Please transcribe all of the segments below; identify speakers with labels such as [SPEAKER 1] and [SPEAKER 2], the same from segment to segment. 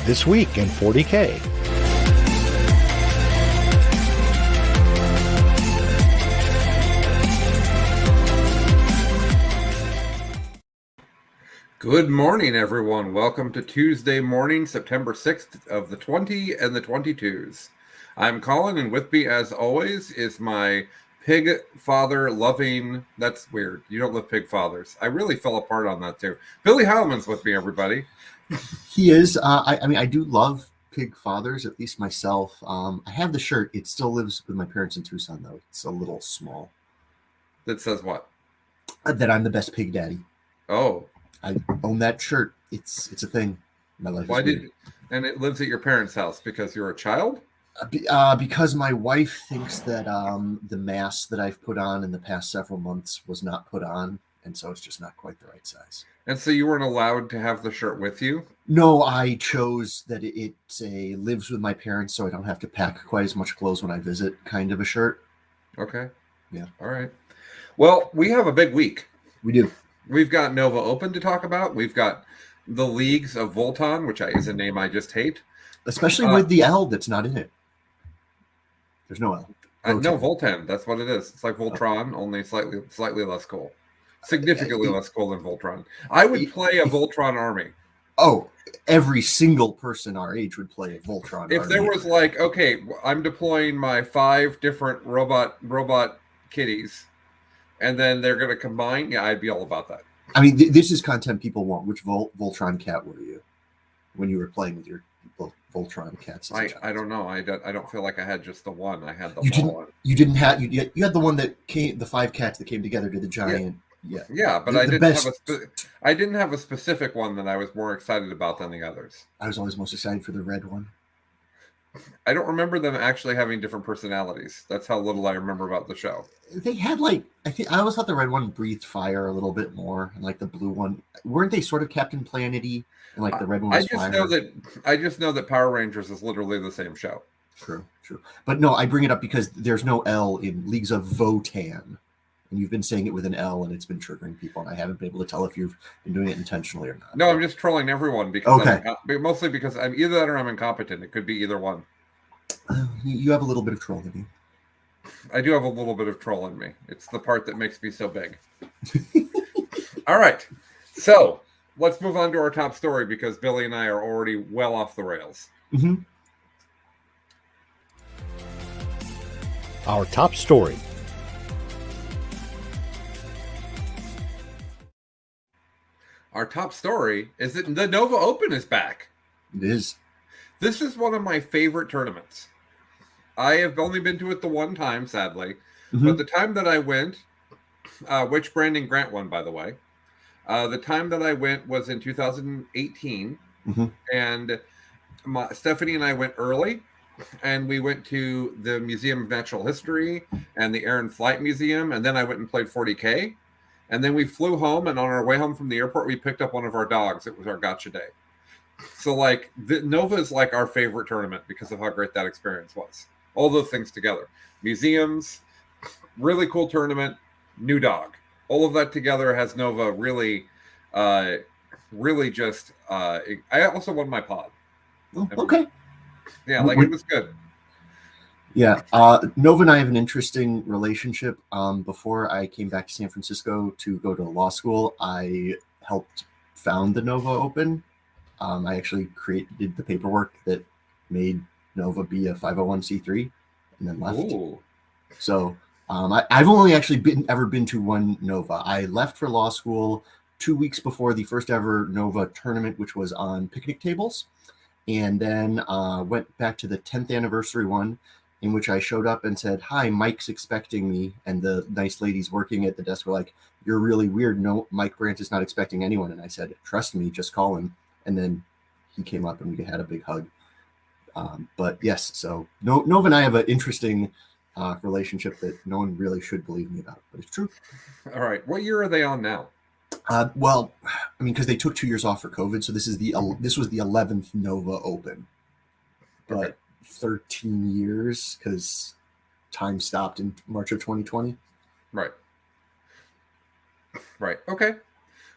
[SPEAKER 1] This week in 40K.
[SPEAKER 2] Good morning, everyone. Welcome to Tuesday morning, September 6th of the 20 and the 22s. I'm Colin, and with me, as always, is my pig father loving... That's weird. You don't love pig fathers. I really fell apart on that, too. Billy Heilman's with me, everybody.
[SPEAKER 3] He is. I do love pig fathers, at least myself. I have the shirt. It still lives with my parents in Tucson, though. It's a little small.
[SPEAKER 2] That says what?
[SPEAKER 3] That I'm the best pig daddy.
[SPEAKER 2] Oh.
[SPEAKER 3] I own that shirt. It's a thing. My life
[SPEAKER 2] Why
[SPEAKER 3] is weird.
[SPEAKER 2] And it lives at your parents' house because you're a child?
[SPEAKER 3] Because my wife thinks that the mask that I've put on in the past several months was not put on, and so it's just not quite the right size.
[SPEAKER 2] And so you weren't allowed to have the shirt with you?
[SPEAKER 3] No, I chose that it's a lives with my parents, so I don't have to pack quite as much clothes when I visit kind of a shirt.
[SPEAKER 2] Okay.
[SPEAKER 3] Yeah.
[SPEAKER 2] All right. Well, we have a big week.
[SPEAKER 3] We do.
[SPEAKER 2] We've got Nova Open to talk about. We've got the Leagues of Votann, which is a name I just hate.
[SPEAKER 3] Especially with the L that's not in it. There's no L.
[SPEAKER 2] No, Votann. That's what it is. It's like Voltron, only slightly less cool. Significantly less cool than Voltron. I would play a Voltron army.
[SPEAKER 3] Oh, every single person our age would play a Voltron army.
[SPEAKER 2] If there was like, okay, I'm deploying my 5 different robot kitties, and then they're going to combine, yeah, I'd be all about that.
[SPEAKER 3] I mean, this is content people want. Which Voltron cat were you when you were playing with your Voltron cats?
[SPEAKER 2] I don't know. I don't feel like I had just the one. I had the
[SPEAKER 3] one. You didn't have you had the one that came, the 5 cats that came together to the giant.
[SPEAKER 2] Yeah, but I didn't have a specific one that I was more excited about than the others.
[SPEAKER 3] I was always most excited for the red one.
[SPEAKER 2] I don't remember them actually having different personalities. That's how little I remember about the show.
[SPEAKER 3] They had I always thought the red one breathed fire a little bit more, and like the blue one, weren't they sort of Captain Planet-y? And like the red one was fire.
[SPEAKER 2] I just know that Power Rangers is literally the same show.
[SPEAKER 3] True. But no, I bring it up because there's no L in Leagues of Votann. And you've been saying it with an L, and it's been triggering people, and I haven't been able to tell if you've been doing it intentionally or not.
[SPEAKER 2] No, I'm just trolling everyone because mostly because I'm either that or I'm incompetent. It could be either one.
[SPEAKER 3] You have a little bit of troll in you.
[SPEAKER 2] I do have a little bit of troll in me. It's the part that makes me so big. All right, so let's move on to our top story because Billy and I are already well off the rails.
[SPEAKER 3] Mm-hmm.
[SPEAKER 1] Our top story.
[SPEAKER 2] Our top story is that the Nova Open is back.
[SPEAKER 3] It is.
[SPEAKER 2] This is one of my favorite tournaments. I have only been to it the one time, sadly. Mm-hmm. But the time that I went, which Brandon Grant won, by the way, the time that I went was in 2018.
[SPEAKER 3] Mm-hmm.
[SPEAKER 2] And Stephanie and I went early. And we went to the Museum of Natural History and the Air and Flight Museum. And then I went and played 40K. And then we flew home, and on our way home from the airport, we picked up one of our dogs. It was our gotcha day. So, Nova is like our favorite tournament because of how great that experience was. All those things together. Museums, really cool tournament, new dog. All of that together has Nova really just... I also won my pod.
[SPEAKER 3] Oh, okay.
[SPEAKER 2] Yeah, it was good.
[SPEAKER 3] Yeah, Nova and I have an interesting relationship. Before I came back to San Francisco to go to law school, I helped found the Nova Open. I actually created the paperwork that made Nova be a 501c3 and then left.
[SPEAKER 2] Ooh.
[SPEAKER 3] So I've only actually ever been to one Nova. I left for law school 2 weeks before the first ever Nova tournament, which was on picnic tables, and then went back to the 10th anniversary one, in which I showed up and said, "Hi, Mike's expecting me." And the nice ladies working at the desk were like, "You're really weird. No, Mike Brandt is not expecting anyone." And I said, "Trust me, just call him." And then he came up and we had a big hug. But yes, so Nova and I have an interesting relationship that no one really should believe me about, but it's true.
[SPEAKER 2] All right. What year are they on now?
[SPEAKER 3] Well, I mean, because they took 2 years off for COVID. So this was the 11th Nova Open. But
[SPEAKER 2] okay.
[SPEAKER 3] 13 years because time stopped in March of 2020.
[SPEAKER 2] Right. Okay.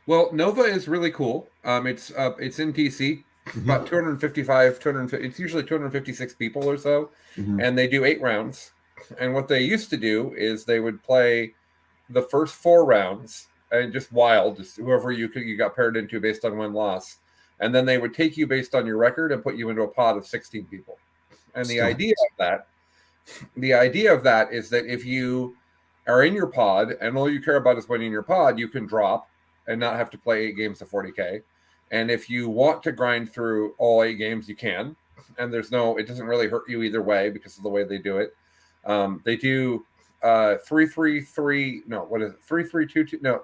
[SPEAKER 2] Well, Nova is really cool. It's in DC. about 255, 250. It's usually 256 people or so, and they do 8 rounds. And what they used to do is they would play the first 4 rounds and just wild, just whoever you got paired into based on win-loss, and then they would take you based on your record and put you into a pod of 16 people. And the idea of that is that if you are in your pod and all you care about is winning your pod, you can drop and not have to play 8 games of 40K. And if you want to grind through all 8 games, you can. And it doesn't really hurt you either way because of the way they do it. They do 3-3-3. No, what is it? 3-3-2-2. No,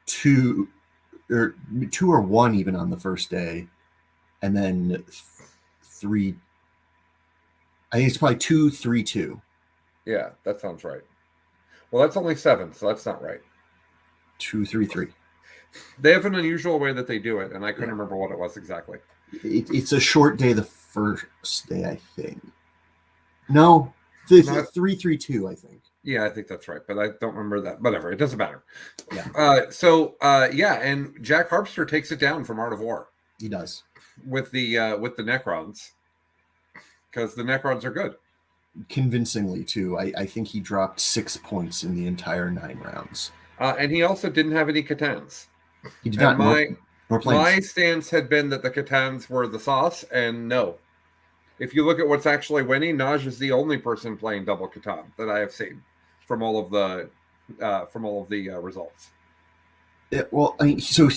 [SPEAKER 3] 2 or 1 even on the first day, and then 3. I think it's probably 2-3-2.
[SPEAKER 2] Yeah, that sounds right. Well, that's only 7, so that's not right.
[SPEAKER 3] 2-3-3.
[SPEAKER 2] They have an unusual way that they do it, and I couldn't remember what it was exactly.
[SPEAKER 3] It's a short day the first day, I think. No, 3-3-2, I think.
[SPEAKER 2] Yeah, I think that's right, but I don't remember that. Whatever, it doesn't matter.
[SPEAKER 3] Yeah.
[SPEAKER 2] And Jack Harpster takes it down from Art of War.
[SPEAKER 3] He does.
[SPEAKER 2] With the Necrons. Because the Necrons are good.
[SPEAKER 3] Convincingly, too. I think he dropped 6 points in the entire 9 rounds.
[SPEAKER 2] And he also didn't have any Catans.
[SPEAKER 3] He did not.
[SPEAKER 2] My stance had been that the Catans were the sauce, and no. If you look at what's actually winning, Naj is the only person playing double Catan that I have seen from all of the results.
[SPEAKER 3] Well, I mean, so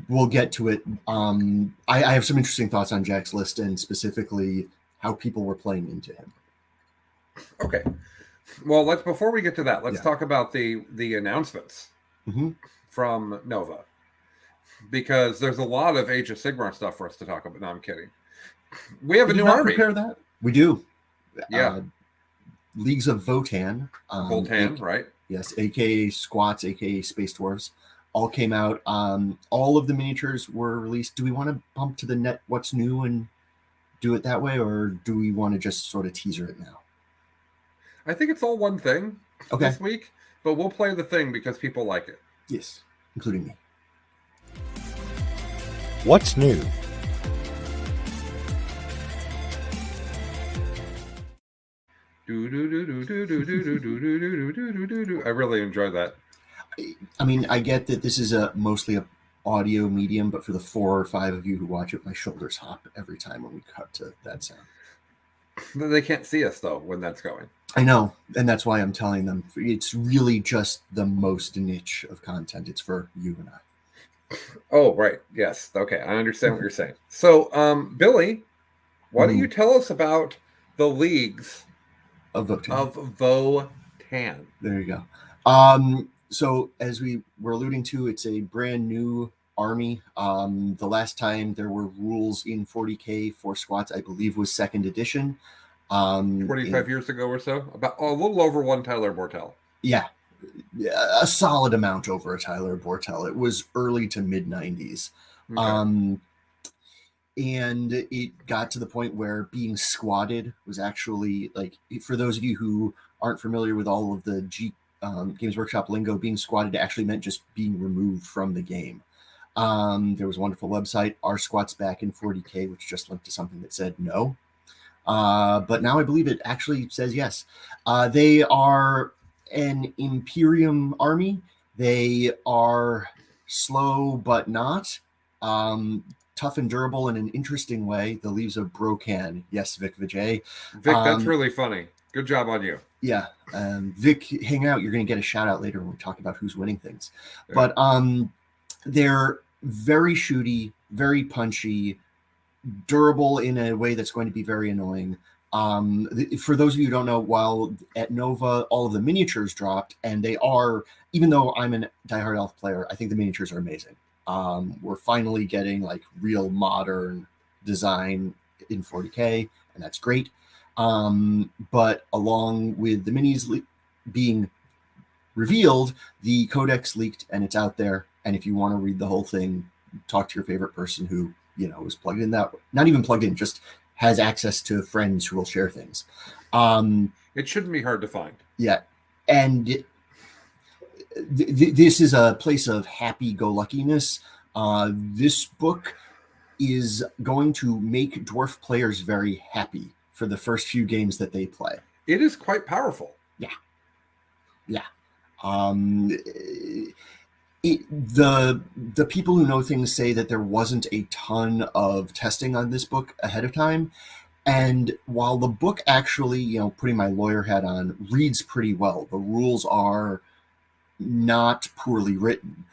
[SPEAKER 3] we'll get to it. I have some interesting thoughts on Jack's list and specifically how people were playing into him.
[SPEAKER 2] Okay. Well, before we get to that, let's talk about the announcements from Nova, because there's a lot of Age of Sigmar stuff for us to talk about. No, I'm kidding. We have a new army.
[SPEAKER 3] Prepare that? We do.
[SPEAKER 2] Yeah.
[SPEAKER 3] Leagues of Votann.
[SPEAKER 2] Votann, right?
[SPEAKER 3] Yes, aka Squats, aka Space Dwarves, all came out. All of the miniatures were released. Do we want to bump to the net what's new and do it that way, or do we want to just sort of teaser it now?
[SPEAKER 2] I think it's all one thing this week, but we'll play the thing because people like it.
[SPEAKER 3] Yes, including me.
[SPEAKER 1] What's new?
[SPEAKER 2] I really enjoy that.
[SPEAKER 3] I mean, I get that this is mostly a audio medium, but for the 4 or 5 of you who watch it, my shoulders hop every time when we cut to that sound.
[SPEAKER 2] They can't see us though when that's going.
[SPEAKER 3] I know, and that's why I'm telling them it's really just the most niche of content. It's for you and I.
[SPEAKER 2] Oh, right. Yes. Okay. I understand what you're saying. So, Billy, why don't you tell us about the leagues
[SPEAKER 3] of
[SPEAKER 2] Votann?
[SPEAKER 3] There you go. So as we were alluding to, it's a brand new army. The last time there were rules in 40K for squats, I believe, was 2nd edition.
[SPEAKER 2] 25 years ago or so, about a little over 1 Tyler Bortel.
[SPEAKER 3] Yeah, a solid amount over a Tyler Bortel. It was early to mid 90s. Okay. And it got to the point where being squatted was actually, like, for those of you who aren't familiar with all of the Games Workshop lingo, being squatted actually meant just being removed from the game. There was a wonderful website, Our Squats Back in 40K, which just linked to something that said no. But now I believe it actually says yes. They are an Imperium army. They are slow but not. Tough and durable in an interesting way. The Leaves of Brocan. Yes, Vic Vijay.
[SPEAKER 2] Vic, that's really funny. Good job on you.
[SPEAKER 3] Yeah. Vic, hang out. You're going to get a shout out later when we talk about who's winning things. Yeah. But they're very shooty, very punchy, durable in a way that's going to be very annoying. For those of you who don't know, while at Nova, all of the miniatures dropped, and they are, even though I'm a diehard elf player, I think the miniatures are amazing. We're finally getting like real modern design in 40K, and that's great. But along with the minis being revealed, the codex leaked and it's out there. And if you want to read the whole thing, talk to your favorite person who, is plugged in that, not even plugged in, just has access to friends who will share things.
[SPEAKER 2] It shouldn't be hard to find.
[SPEAKER 3] Yeah. And this is a place of happy-go-luckiness. This book is going to make dwarf players very happy for the first few games that they play.
[SPEAKER 2] It is quite powerful.
[SPEAKER 3] Yeah. The people who know things say that there wasn't a ton of testing on this book ahead of time. And while the book actually, putting my lawyer hat on, reads pretty well, the rules are not poorly written.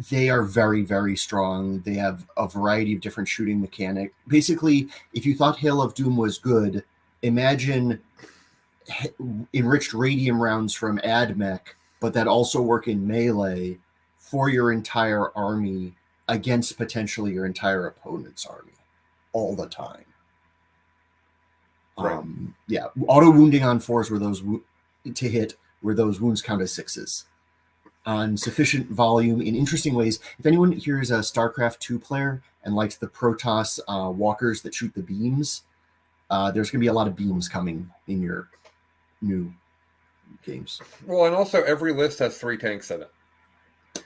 [SPEAKER 3] They are very, very strong. They have a variety of different shooting mechanics. Basically, if you thought Hail of Doom was good, imagine enriched radium rounds from AdMech, but that also work in melee for your entire army against potentially your entire opponent's army all the time.
[SPEAKER 2] Right.
[SPEAKER 3] Auto wounding on 4s were those to hit, where those wounds count as 6s. On sufficient volume in interesting ways. If anyone here is a StarCraft 2 player and likes the Protoss walkers that shoot the beams, there's going to be a lot of beams coming in your new games.
[SPEAKER 2] Well, and also every list has 3 tanks in it.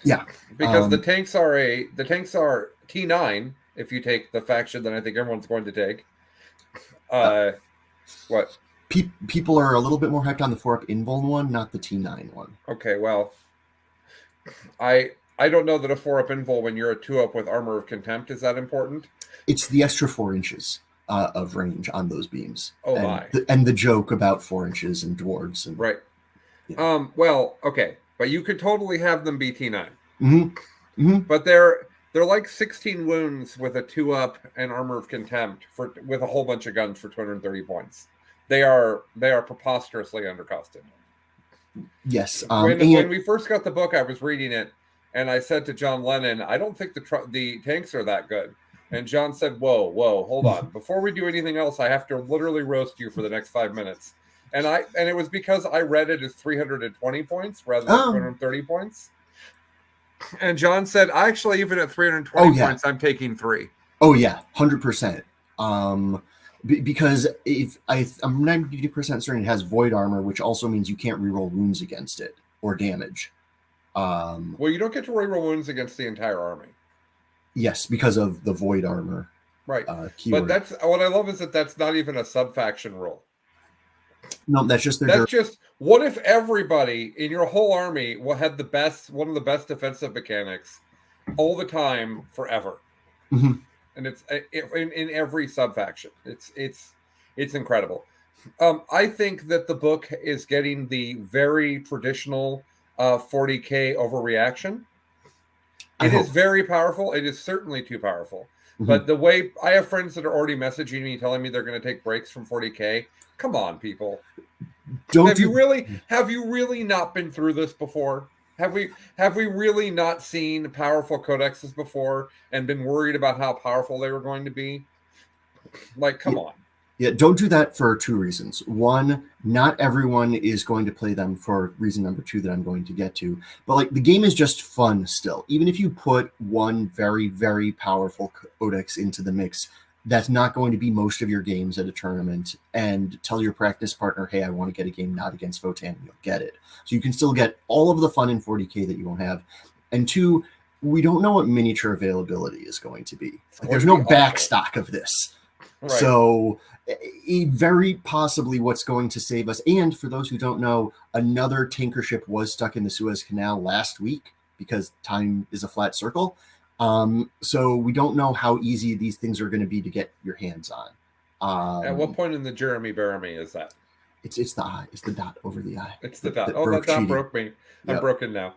[SPEAKER 3] Yeah,
[SPEAKER 2] because the tanks are T9 if you take the faction that I think everyone's going to take. What?
[SPEAKER 3] People are a little bit more hyped on the 4-up invuln one, not the T9 one.
[SPEAKER 2] Okay, well, I don't know that a 4-up invul when you're a 2-up with Armor of Contempt is that important.
[SPEAKER 3] It's the extra 4 inches of range on those beams.
[SPEAKER 2] Oh,
[SPEAKER 3] and the joke about 4 inches and dwarves. And,
[SPEAKER 2] right.
[SPEAKER 3] Yeah.
[SPEAKER 2] Well, okay, but you could totally have them be T9.
[SPEAKER 3] Mm-hmm. Mm-hmm.
[SPEAKER 2] But they're like 16 wounds with a 2-up and Armor of Contempt with a whole bunch of guns for 230 points. They are preposterously undercosted.
[SPEAKER 3] Yes.
[SPEAKER 2] When we first got the book, I was reading it, and I said to John Lennon, "I don't think the tanks are that good." And John said, "Whoa, hold on! Before we do anything else, I have to literally roast you for the next 5 minutes." And it was because I read it as 320 points rather than 230 points. And John said, "Actually, even at 320 points, I'm taking 3."
[SPEAKER 3] Oh yeah, 100%. Because I'm 90% certain it has void armor, which also means you can't reroll wounds against it or damage.
[SPEAKER 2] Well, you don't get to reroll wounds against the entire army.
[SPEAKER 3] Yes, because of the void armor.
[SPEAKER 2] Right.
[SPEAKER 3] Keyword.
[SPEAKER 2] But that's what I love is that that's not even a sub-faction rule.
[SPEAKER 3] No, that's just
[SPEAKER 2] what if everybody in your whole army had one of the best defensive mechanics all the time forever.
[SPEAKER 3] Mm-hmm.
[SPEAKER 2] And it's in every sub-faction. It's incredible. I think that the book is getting the very traditional 40K overreaction. It is very powerful. It is certainly too powerful. Mm-hmm. But the way I have friends that are already messaging me telling me they're going to take breaks from 40K. Come on, people. Have you really not been through this before? Have we really not seen powerful codexes before and been worried about how powerful they were going to be? Like, come on.
[SPEAKER 3] Yeah, don't do that for 2 reasons. One, not everyone is going to play them for reason number 2 that I'm going to get to. But the game is just fun still. Even if you put one very, very powerful codex into the mix, that's not going to be most of your games at a tournament, and tell your practice partner, hey, I want to get a game not against Votann, and you'll get it. So you can still get all of the fun in 40K that you won't have. And 2, we don't know what miniature availability is going to be. There's no backstock of this. Right. So very possibly what's going to save us. And for those who don't know, another tanker ship was stuck in the Suez Canal last week because time is a flat circle. So we don't know how easy these things are going to be to get your hands on.
[SPEAKER 2] At what point in the Jeremy Baramy is that?
[SPEAKER 3] It's the eye. It's the dot over the eye.
[SPEAKER 2] It's the dot. That dot broke me. I'm broken now.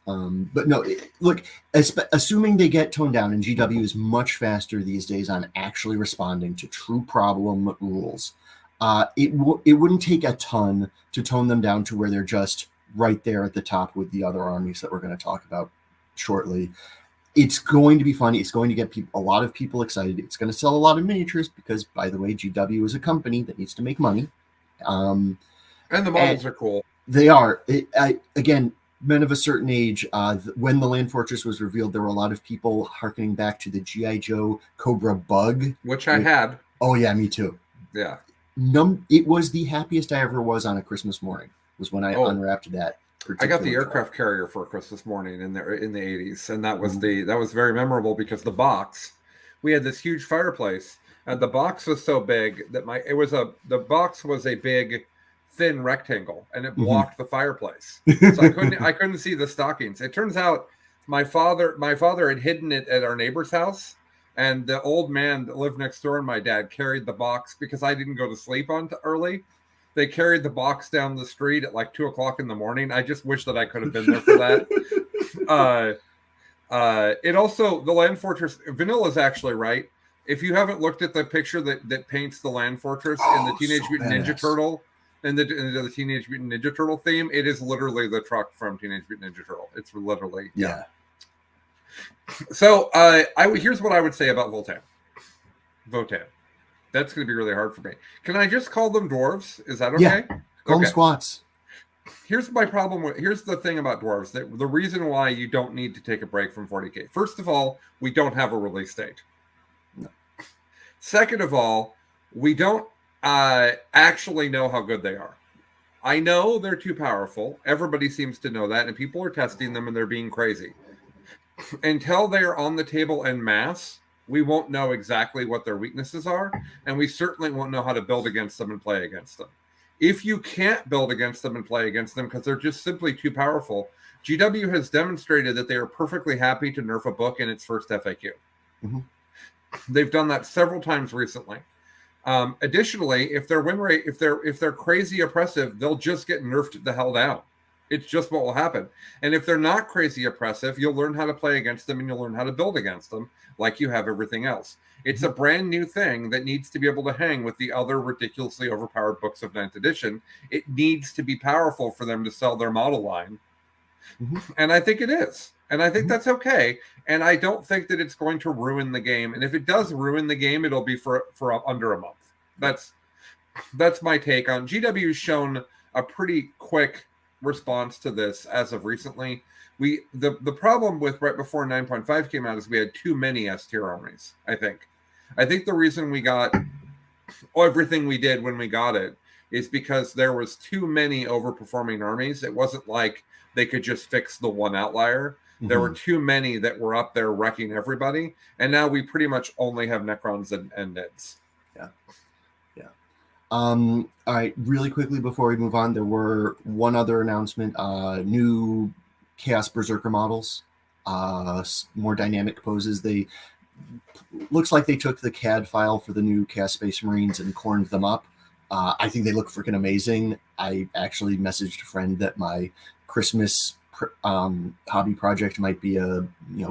[SPEAKER 3] But no, look, assuming they get toned down, and GW is much faster these days on actually responding to true problem rules, it wouldn't take a ton to tone them down to where they're just right there at the top with the other armies that we're going to talk about shortly. It's going to be fun. It's going to get a lot of people excited. It's going to sell a lot of miniatures because, by the way, GW is a company that needs to make money.
[SPEAKER 2] And the models are cool.
[SPEAKER 3] They are. Again, men of a certain age, when the Land Fortress was revealed, there were a lot of people hearkening back to the G.I. Joe Cobra Bug.
[SPEAKER 2] Which I had.
[SPEAKER 3] Oh, yeah, me too.
[SPEAKER 2] Yeah.
[SPEAKER 3] It was the happiest I ever was on a Christmas morning, was when I unwrapped that.
[SPEAKER 2] I got the
[SPEAKER 3] particularly
[SPEAKER 2] aircraft carrier for Christmas morning in the 80s, and that was that was very memorable because the box, we had this huge fireplace, and the box was so big that the box was a big, thin rectangle, and it blocked the fireplace, so I couldn't see the stockings. It turns out my father had hidden it at our neighbor's house, and the old man that lived next door and my dad carried the box because I didn't go to sleep on early. They carried the box down the street at like 2:00 in the morning. I just wish that I could have been there for that. It also, the Land Fortress, Vanilla is actually right. If you haven't looked at the picture that paints the Land Fortress in the Teenage Mutant Ninja Turtle, in the Teenage Mutant Ninja Turtle theme, it is literally the truck from Teenage Mutant Ninja Turtle. It's literally, yeah. So here's what I would say about Votann. That's going to be really hard for me. Can I just call them dwarves? Is that okay?
[SPEAKER 3] Yeah. Call them squats.
[SPEAKER 2] Here's my problem here's the thing about dwarves. The reason why you don't need to take a break from 40K. First of all, we don't have a release date.
[SPEAKER 3] No.
[SPEAKER 2] Second of all, we don't actually know how good they are. I know they're too powerful. Everybody seems to know that, and people are testing them and they're being crazy. Until they are on the table en masse, we won't know exactly what their weaknesses are, and we certainly won't know how to build against them and play against them. If you can't build against them and play against them because they're just simply too powerful, GW has demonstrated that they are perfectly happy to nerf a book in its first FAQ. They've done that several times recently. Additionally, if their win rate, if they're crazy oppressive, they'll just get nerfed the hell down. It's just what will happen. And if they're not crazy oppressive, you'll learn how to play against them and you'll learn how to build against them like you have everything else. It's a brand new thing that needs to be able to hang with the other ridiculously overpowered books of 9th edition. It needs to be powerful for them to sell their model line. And I think it is. And I think that's okay. And I don't think that it's going to ruin the game. And if it does ruin the game, it'll be for under a month. That's my take on GW's shown a pretty quick response to this as of recently. The problem with right before 9.5 came out is we had too many S tier armies. I think the reason we got everything we did when we got it is because there was too many overperforming armies. It wasn't like they could just fix the one outlier. There were too many that were up there wrecking everybody, and now we pretty much only have Necrons and Nids.
[SPEAKER 3] All right, really quickly before we move on, there were one other announcement, new Chaos Berserker models, more dynamic poses. They looks like they took the CAD file for the new Chaos Space Marines and corned them up. I think they look freaking amazing. I actually messaged a friend that my Christmas hobby project might be a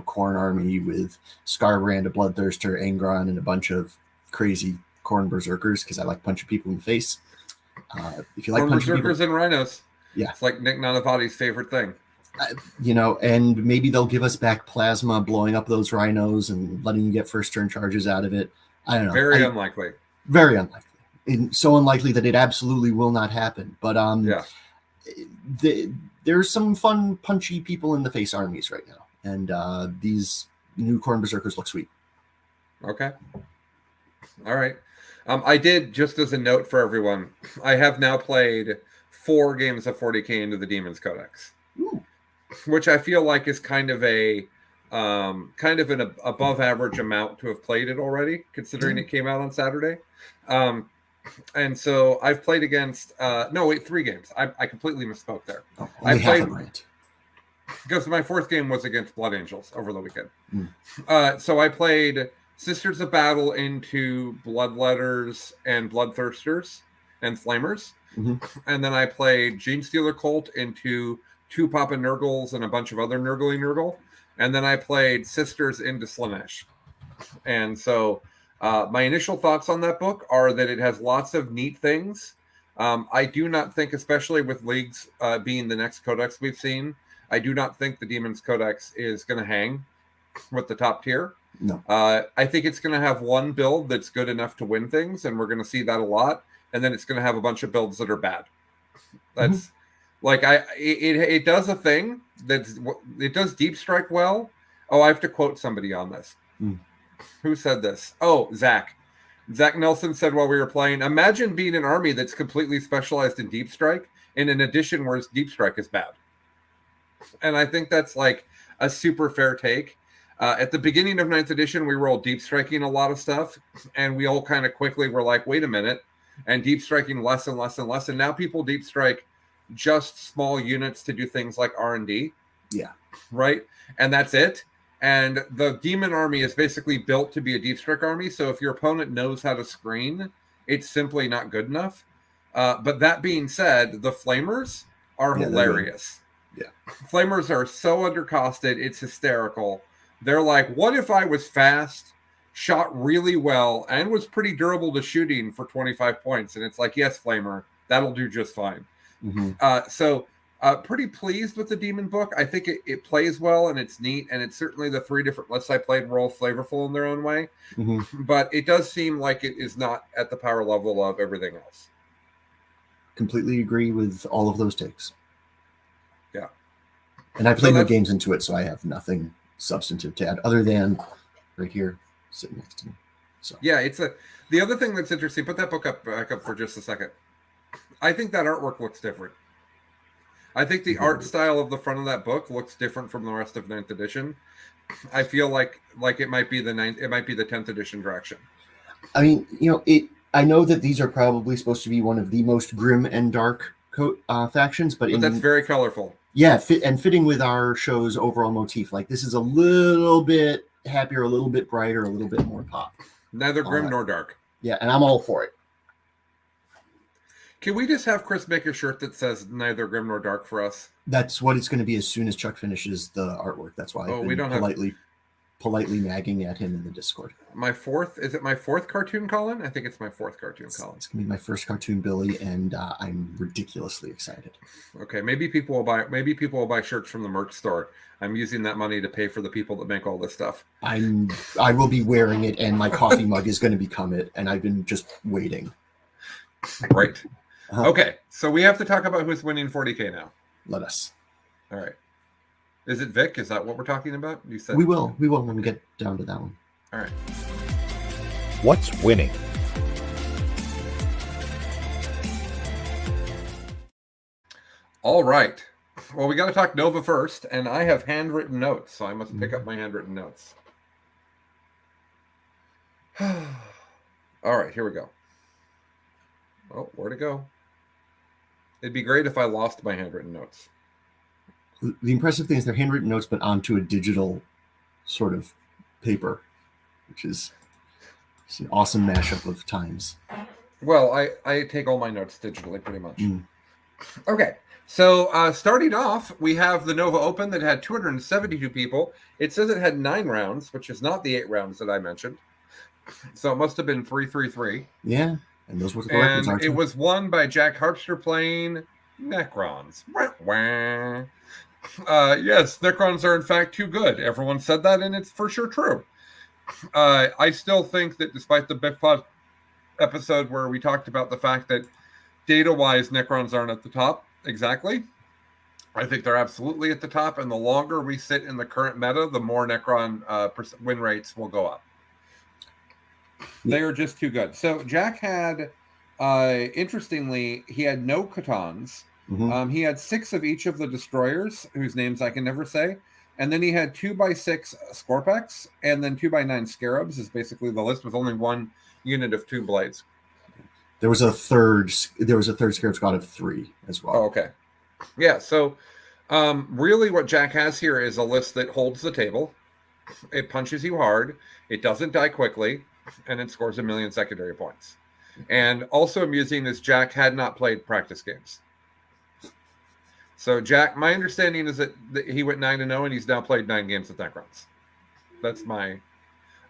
[SPEAKER 3] corn army with Scarbrand, a Bloodthirster, Angron, and a bunch of crazy corn berserkers because I like punching people in the face. If you like
[SPEAKER 2] corn
[SPEAKER 3] punching
[SPEAKER 2] berserkers
[SPEAKER 3] people,
[SPEAKER 2] and rhinos,
[SPEAKER 3] yeah,
[SPEAKER 2] it's like Nick Nanavati's favorite thing.
[SPEAKER 3] And maybe they'll give us back plasma, blowing up those rhinos and letting you get first turn charges out of it. I don't know.
[SPEAKER 2] Very unlikely.
[SPEAKER 3] Very unlikely. And so unlikely that it absolutely will not happen. But there's some fun, punchy people in the face armies right now, and these new corn berserkers look sweet.
[SPEAKER 2] Okay. All right. I did, just as a note for everyone, I have now played 4 games of 40K into the Demon's Codex.
[SPEAKER 3] Ooh.
[SPEAKER 2] Which I feel like is kind of an above average amount to have played it already, considering it came out on Saturday. And so I've played against 3 games. I completely misspoke there. I played because my 4th game was against Blood Angels over the weekend. So I played Sisters of Battle into Bloodletters and Bloodthirsters and Flamers. And then I played Genestealer Cult into 2 Papa Nurgles and a bunch of other Nurgle. And then I played Sisters into Slanesh. And so my initial thoughts on that book are that it has lots of neat things. I do not think, especially with Leagues being the next codex we've seen, I do not think the Demon's Codex is going to hang with the top tier.
[SPEAKER 3] No.
[SPEAKER 2] I think it's going to have one build that's good enough to win things, and we're going to see that a lot. And then it's going to have a bunch of builds that are bad. That's it does a thing it does deep strike well. Oh, I have to quote somebody on this. Who said this? Oh, Zach Nelson said while we were playing, imagine being an army that's completely specialized in deep strike in an edition where deep strike is bad. And I think that's like a super fair take. At the beginning of 9th edition, we were all deep striking a lot of stuff, and we all kind of quickly were like, wait a minute, and deep striking less and less and less. And now people deep strike just small units to do things like R&D.
[SPEAKER 3] Yeah.
[SPEAKER 2] Right? And that's it. And the demon army is basically built to be a deep strike army. So if your opponent knows how to screen, it's simply not good enough. But that being said, the flamers are hilarious.
[SPEAKER 3] Yeah.
[SPEAKER 2] Flamers are so undercosted, it's hysterical. They're like, what if I was fast, shot really well, and was pretty durable to shooting for 25 points? And it's like, yes, Flamer, that'll do just fine. So pretty pleased with the demon book. I think it plays well, and it's neat, and it's certainly the 3 different lists I played were all flavorful in their own way. But it does seem like it is not at the power level of everything else.
[SPEAKER 3] Completely agree with all of those takes.
[SPEAKER 2] Yeah.
[SPEAKER 3] And I played no games into it, so I have nothing substantive to add other than right here sitting next to me. So
[SPEAKER 2] yeah, the other thing that's interesting, put that book back up for just a second. I think that artwork looks different. I think the art style of the front of that book looks different from the rest of 9th edition. I feel like it might be the 10th edition direction.
[SPEAKER 3] I mean, I know that these are probably supposed to be one of the most grim and dark factions, but
[SPEAKER 2] that's very colorful.
[SPEAKER 3] Yeah, fitting with our show's overall motif. Like, this is a little bit happier, a little bit brighter, a little bit more pop.
[SPEAKER 2] Neither grim nor dark.
[SPEAKER 3] Yeah, and I'm all for it.
[SPEAKER 2] Can we just have Chris make a shirt that says neither grim nor dark for us?
[SPEAKER 3] That's what it's going to be as soon as Chuck finishes the artwork. That's why I've been politely nagging at him in the Discord.
[SPEAKER 2] Is it my 4th cartoon, Colin? I think it's my 4th cartoon, Colin.
[SPEAKER 3] It's going to be my first cartoon, Billy, and I'm ridiculously excited.
[SPEAKER 2] Okay, maybe people will buy shirts from the merch store. I'm using that money to pay for the people that make all this stuff.
[SPEAKER 3] I will be wearing it, and my coffee mug is going to become it, and I've been just waiting.
[SPEAKER 2] Right. Okay, so we have to talk about who's winning 40K now.
[SPEAKER 3] Let us.
[SPEAKER 2] All right. Is it Vic? Is that what we're talking about? You said
[SPEAKER 3] we will when we get down to that one.
[SPEAKER 2] All right.
[SPEAKER 1] What's winning?
[SPEAKER 2] All right. Well, we got to talk Nova first, and I have handwritten notes, so I must pick up my handwritten notes. All right, here we go. Oh, where to go? It'd be great if I lost my handwritten notes.
[SPEAKER 3] The impressive thing is they're handwritten notes, but onto a digital sort of paper, which is an awesome mashup of times.
[SPEAKER 2] Well, I take all my notes digitally pretty much. Okay, so starting off, we have the Nova Open that had 272 people. It says it had 9 rounds, which is not the 8 rounds that I mentioned. So it must have been 3-3-3.
[SPEAKER 3] Yeah, and those were the records.
[SPEAKER 2] And it was won by Jack Harpster playing Necrons. Yes, Necrons are in fact too good. Everyone said that, and it's for sure true. I still think that despite the Biff episode where we talked about the fact that data-wise Necrons aren't at the top exactly, I think they're absolutely at the top, and the longer we sit in the current meta, the more Necron win rates will go up. They are just too good. So Jack had, interestingly, he had no Catons. He had 6 of each of the destroyers, whose names I can never say. And then he had 2x6 Scorpex, and then 2x9 Scarabs is basically the list with only 1 unit of Tomb Blades.
[SPEAKER 3] There was a third Scarab squad of 3 as well.
[SPEAKER 2] Oh, okay. Yeah, so really what Jack has here is a list that holds the table. It punches you hard. It doesn't die quickly. And it scores 1 million secondary points. And also amusing is Jack had not played practice games. So Jack, my understanding is that he went 9-0 and he's now played 9 games with Necrons. That's my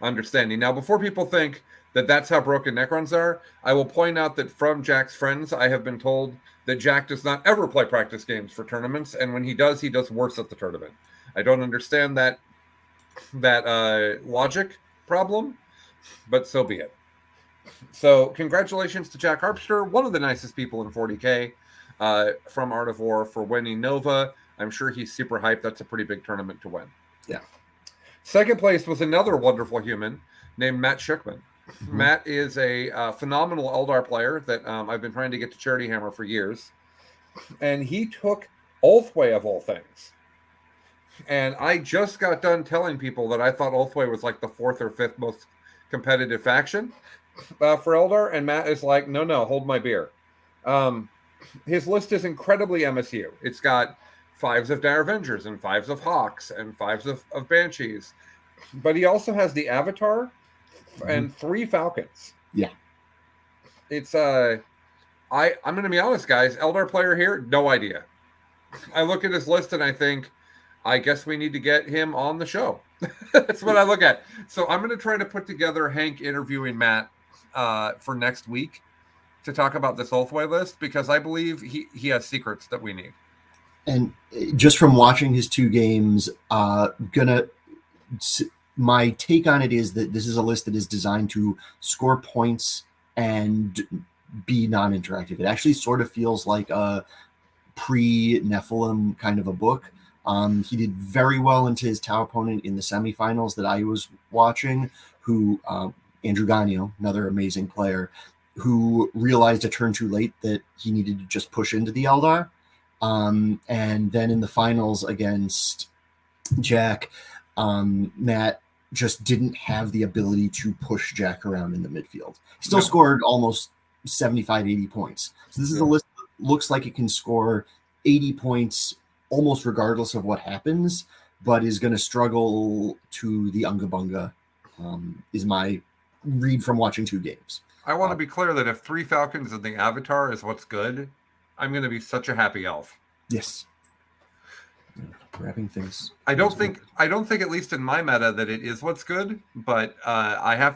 [SPEAKER 2] understanding. Now, before people think that that's how broken Necrons are, I will point out that from Jack's friends, I have been told that Jack does not ever play practice games for tournaments, and when he does worse at the tournament. I don't understand that logic problem, but so be it. So congratulations to Jack Harpster, one of the nicest people in 40K from Art of War, for winning Nova. I'm sure he's super hyped. That's a pretty big tournament to win.
[SPEAKER 3] Yeah.
[SPEAKER 2] Second place was another wonderful human named Matt Schuckman. Matt is a phenomenal Eldar player that I've been trying to get to Charity Hammer for years. And he took Ulthway, of all things. And I just got done telling people that I thought Ulthwé was like the 4th or 5th most competitive faction for Eldar, and Matt is like, no, hold my beer. His list is incredibly MSU. It's got 5s of Dire Avengers and 5s of Hawks and 5s of Banshees, but he also has the Avatar and 3 Falcons.
[SPEAKER 3] Yeah.
[SPEAKER 2] It's I'm going to be honest, guys. Eldar player here, no idea. I look at his list and I think, I guess we need to get him on the show. That's what I look at. So I'm going to try to put together Hank interviewing Matt for next week to talk about this Ulthwé list, because I believe he has secrets that we need.
[SPEAKER 3] And just from watching his 2 games, my take on it is that this is a list that is designed to score points and be non-interactive. It actually sort of feels like a pre-Nephilim kind of a book. He did very well into his Tau opponent in the semifinals that I was watching, who Andrew Gagno, another amazing player, who realized a turn too late that he needed to just push into the Eldar. And then in the finals against Jack, Matt just didn't have the ability to push Jack around in the midfield. Still scored almost 75, 80 points. So this is a list that looks like it can score 80 points almost regardless of what happens, but is going to struggle to the Unga Bunga, is my read from watching 2 games.
[SPEAKER 2] I want to be clear that if 3 Falcons and the Avatar is what's good, I'm going to be such a happy elf.
[SPEAKER 3] Yes. Grabbing things.
[SPEAKER 2] I don't think at least in my meta that it is what's good, but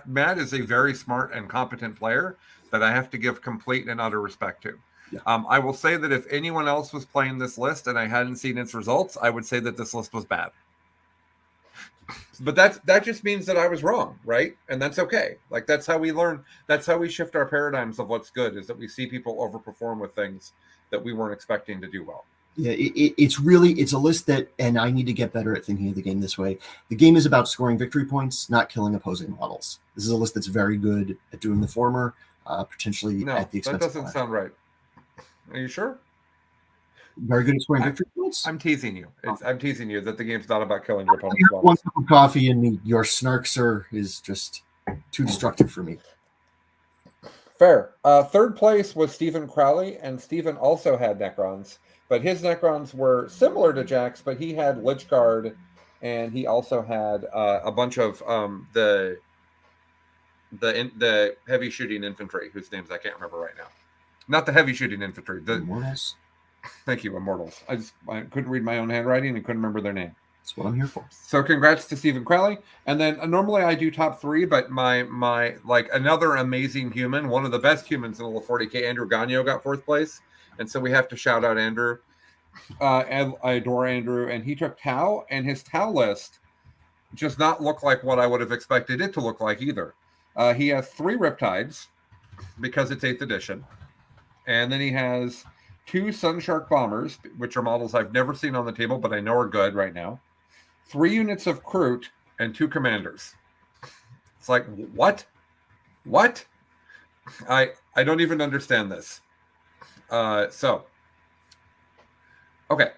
[SPEAKER 2] Matt is a very smart and competent player that I have to give complete and utter respect to.
[SPEAKER 3] Yeah.
[SPEAKER 2] I will say that if anyone else was playing this list and I hadn't seen its results, I would say that this list was bad. But that just means that I was wrong, right? And that's okay. Like, that's how we learn. That's how we shift our paradigms of what's good, is that we see people overperform with things that we weren't expecting to do well.
[SPEAKER 3] Yeah, it's a list that, and I need to get better at thinking of the game this way. The game is about scoring victory points, not killing opposing models. This is a list that's very good at doing the former, potentially at the expense.
[SPEAKER 2] That doesn't sound right. Are you sure?
[SPEAKER 3] Very good at scoring victory points?
[SPEAKER 2] I'm teasing you. I'm teasing you that the game's not about killing your opponent's models.
[SPEAKER 3] One cup of coffee and your snark, sir, is just too destructive for me.
[SPEAKER 2] Fair. 3rd place was Stephen Crowley, and Stephen also had Necrons. But his Necrons were similar to Jack's, but he had Lich Guard, and he also had a bunch of the heavy shooting infantry, whose names I can't remember right now. Not the heavy shooting infantry. The
[SPEAKER 3] Immortals.
[SPEAKER 2] Thank you, Immortals. I couldn't read my own handwriting and couldn't remember their name.
[SPEAKER 3] That's what I'm here for.
[SPEAKER 2] So congrats to Stephen Crowley. And then normally I do top 3, but my like another amazing human, one of the best humans in the 40K, Andrew Gagno, got 4th place. And so we have to shout out Andrew. I adore Andrew, and he took Tau, and his Tau list does not look like what I would have expected it to look like either. He has 3 Riptides because it's 8th edition, and then he has 2 Sunshark Bombers, which are models I've never seen on the table, but I know are good right now. 3 units of Kroot and 2 Commanders. It's like, what? I don't even understand this. Okay,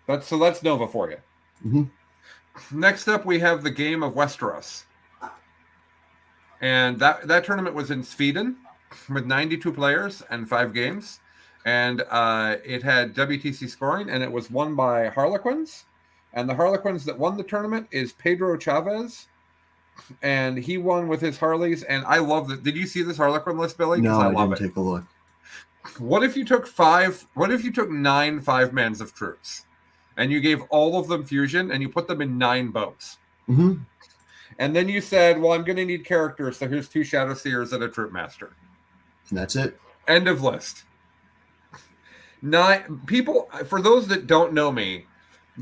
[SPEAKER 2] that's Nova for you.
[SPEAKER 3] Mm-hmm.
[SPEAKER 2] Next up, we have the Game of Westeros, and that tournament was in Sweden with 92 players and 5 games, and it had WTC scoring, and it was won by Harlequins, and the Harlequins that won the tournament is Pedro Chavez, and he won with his Harleys, and I love that. Did you see this Harlequin list, Billy?
[SPEAKER 3] No, I
[SPEAKER 2] love
[SPEAKER 3] didn't take a look.
[SPEAKER 2] What if you took 9 5-mans of troops, and you gave all of them fusion, and you put them in 9 boats?
[SPEAKER 3] Mm-hmm.
[SPEAKER 2] And then you said, well, I'm going to need characters, so here's 2 Shadow Seers and a Troop Master.
[SPEAKER 3] And that's it.
[SPEAKER 2] End of list. 9 people, for those that don't know me,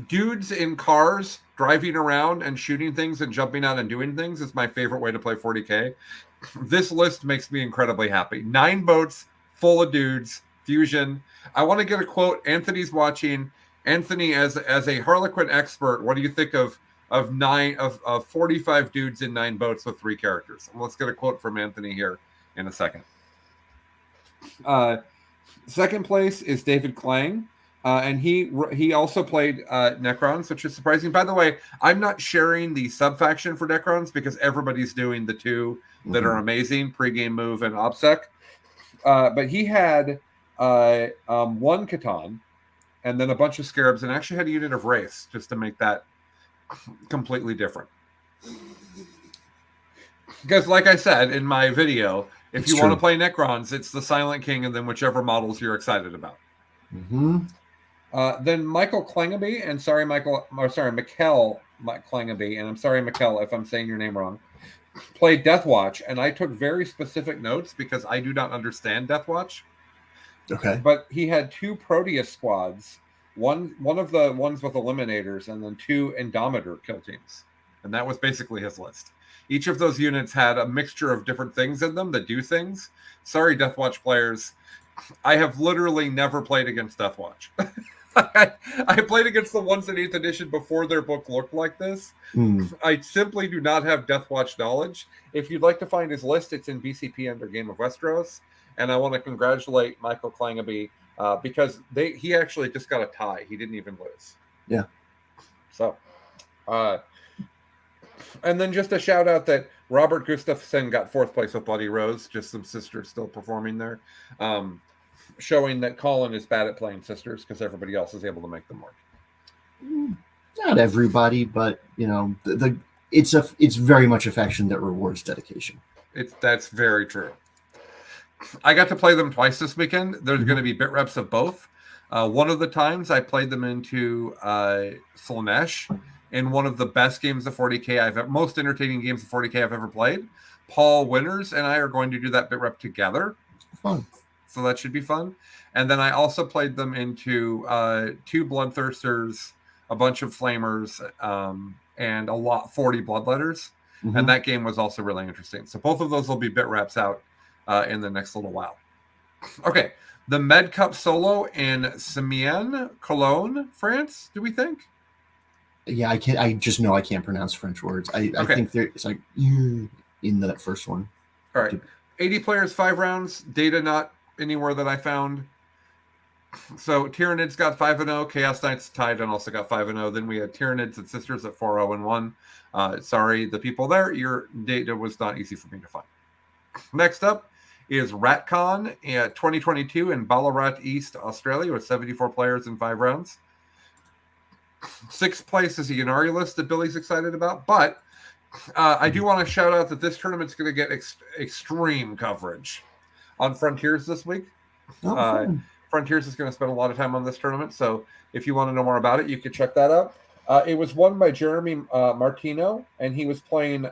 [SPEAKER 2] dudes in cars driving around and shooting things and jumping out and doing things is my favorite way to play 40K. This list makes me incredibly happy. 9 boats, full of dudes, fusion. I want to get a quote. Anthony's watching. Anthony, as a Harlequin expert, what do you think of 45 dudes in 9 boats with 3 characters? Let's get a quote from Anthony here in a second. Second place is David Klang. And he also played Necrons, which is surprising. By the way, I'm not sharing the sub-faction for Necrons because everybody's doing the two that are amazing, Pre-Game Move and OBSEC. But he had one Catan and then a bunch of Scarabs and actually had a unit of Wraiths just to make that completely different. Because like I said in my video, if you want to play Necrons, it's the Silent King and then whichever models you're excited about. Then Michael Klangaby, and Mikkel Klangaby, and I'm sorry, Mikkel, if I'm saying your name wrong, played Deathwatch, and I took very specific notes because I do not understand Deathwatch.
[SPEAKER 3] Okay.
[SPEAKER 2] But he had 2 Proteus squads, one of the ones with Eliminators, and then 2 Indomitor kill teams. And that was basically his list. Each of those units had a mixture of different things in them that do things. Sorry, Deathwatch players. I have literally never played against Deathwatch. I played against the ones in 8th edition before their book looked like this. I simply do not have Deathwatch knowledge. If you'd like to find his list, it's in BCP under Game of Westeros. And I want to congratulate Michael Klangaby because he actually just got a tie. He didn't even lose.
[SPEAKER 3] Yeah.
[SPEAKER 2] So, and then just a shout out that Robert Gustafson got 4th place with Bloody Rose. Just some sisters still performing there. Showing that Colin is bad at playing sisters because everybody else is able to make them work.
[SPEAKER 3] Not everybody, but you know, it's very much a faction that rewards dedication.
[SPEAKER 2] That's very true. I got to play them twice this weekend. There's going to be bit reps of both. One of the times I played them into Slaanesh in one of the best games of 40K most entertaining games of 40K I've ever played. Paul Winters and I are going to do that bit rep together.
[SPEAKER 3] Fun.
[SPEAKER 2] So that should be fun. And then I also played them into 2 Bloodthirsters, a bunch of Flamers, and 40 Bloodletters. And that game was also really interesting. So both of those will be bit wraps out in the next little while. Okay. The Med Cup solo in Simienne, Cologne, France, do we think?
[SPEAKER 3] Yeah, I can't. I just know I can't pronounce French words. I think it's like in that first one.
[SPEAKER 2] All right. 80 players, 5 rounds. Data not anywhere that I found. So Tyranids got 5-0. Chaos Knights tied and also got 5-0. Then we had Tyranids and Sisters at 4-0-1. Sorry, the people there. Your data was not easy for me to find. Next up is RatCon 2022 in Ballarat East, Australia, with 74 players in 5 rounds. 6th place is a Yannari list that Billy's excited about, but I do want to shout out that this tournament's going to get extreme coverage on Frontiers this week. Frontiers is going to spend a lot of time on this tournament, so if you want to know more about it, you can check that out. It was won by Jeremy Martino, and he was playing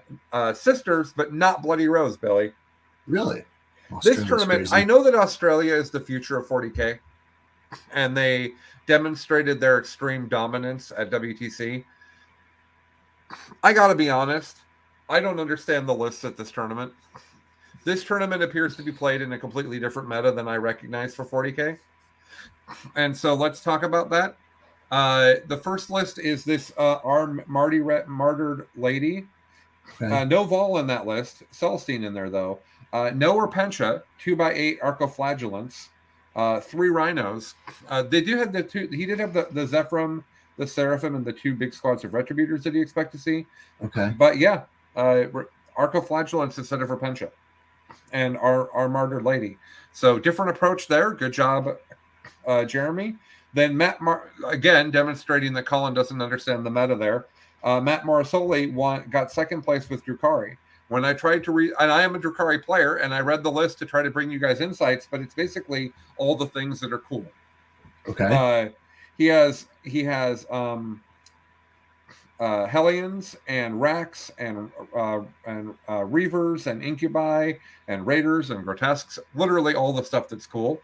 [SPEAKER 2] Sisters, but not Bloody Rose, Billy.
[SPEAKER 3] Really?
[SPEAKER 2] This tournament, crazy. I know that Australia is the future of 40K, and they demonstrated their extreme dominance at WTC. I got to be honest, I don't understand the lists at this tournament. This tournament appears to be played in a completely different meta than I recognize for 40K. And so let's talk about that. The first list is this Martyred Lady. Okay. No Vol in that list. Celestine in there, though. No Repentia, 2x8 Arcoflagellants, 3 Rhinos. They do have the 2. He did have the Zephyrum, the Seraphim, and the 2 big squads of Retributors that you expect to see.
[SPEAKER 3] Okay.
[SPEAKER 2] But yeah, Arcoflagellants instead of Repentia. And our Martyred Lady. So different approach there. Good job, Jeremy. Then Matt, again, demonstrating that Colin doesn't understand the meta there. Matt Morrisoli got 2nd place with Drukhari. When I tried to read, and I am a Drukhari player, and I read the list to try to bring you guys insights, but it's basically all the things that are cool.
[SPEAKER 3] Okay.
[SPEAKER 2] He has Hellions and Rax and Reavers and Incubi and Raiders and Grotesques, literally all the stuff that's cool.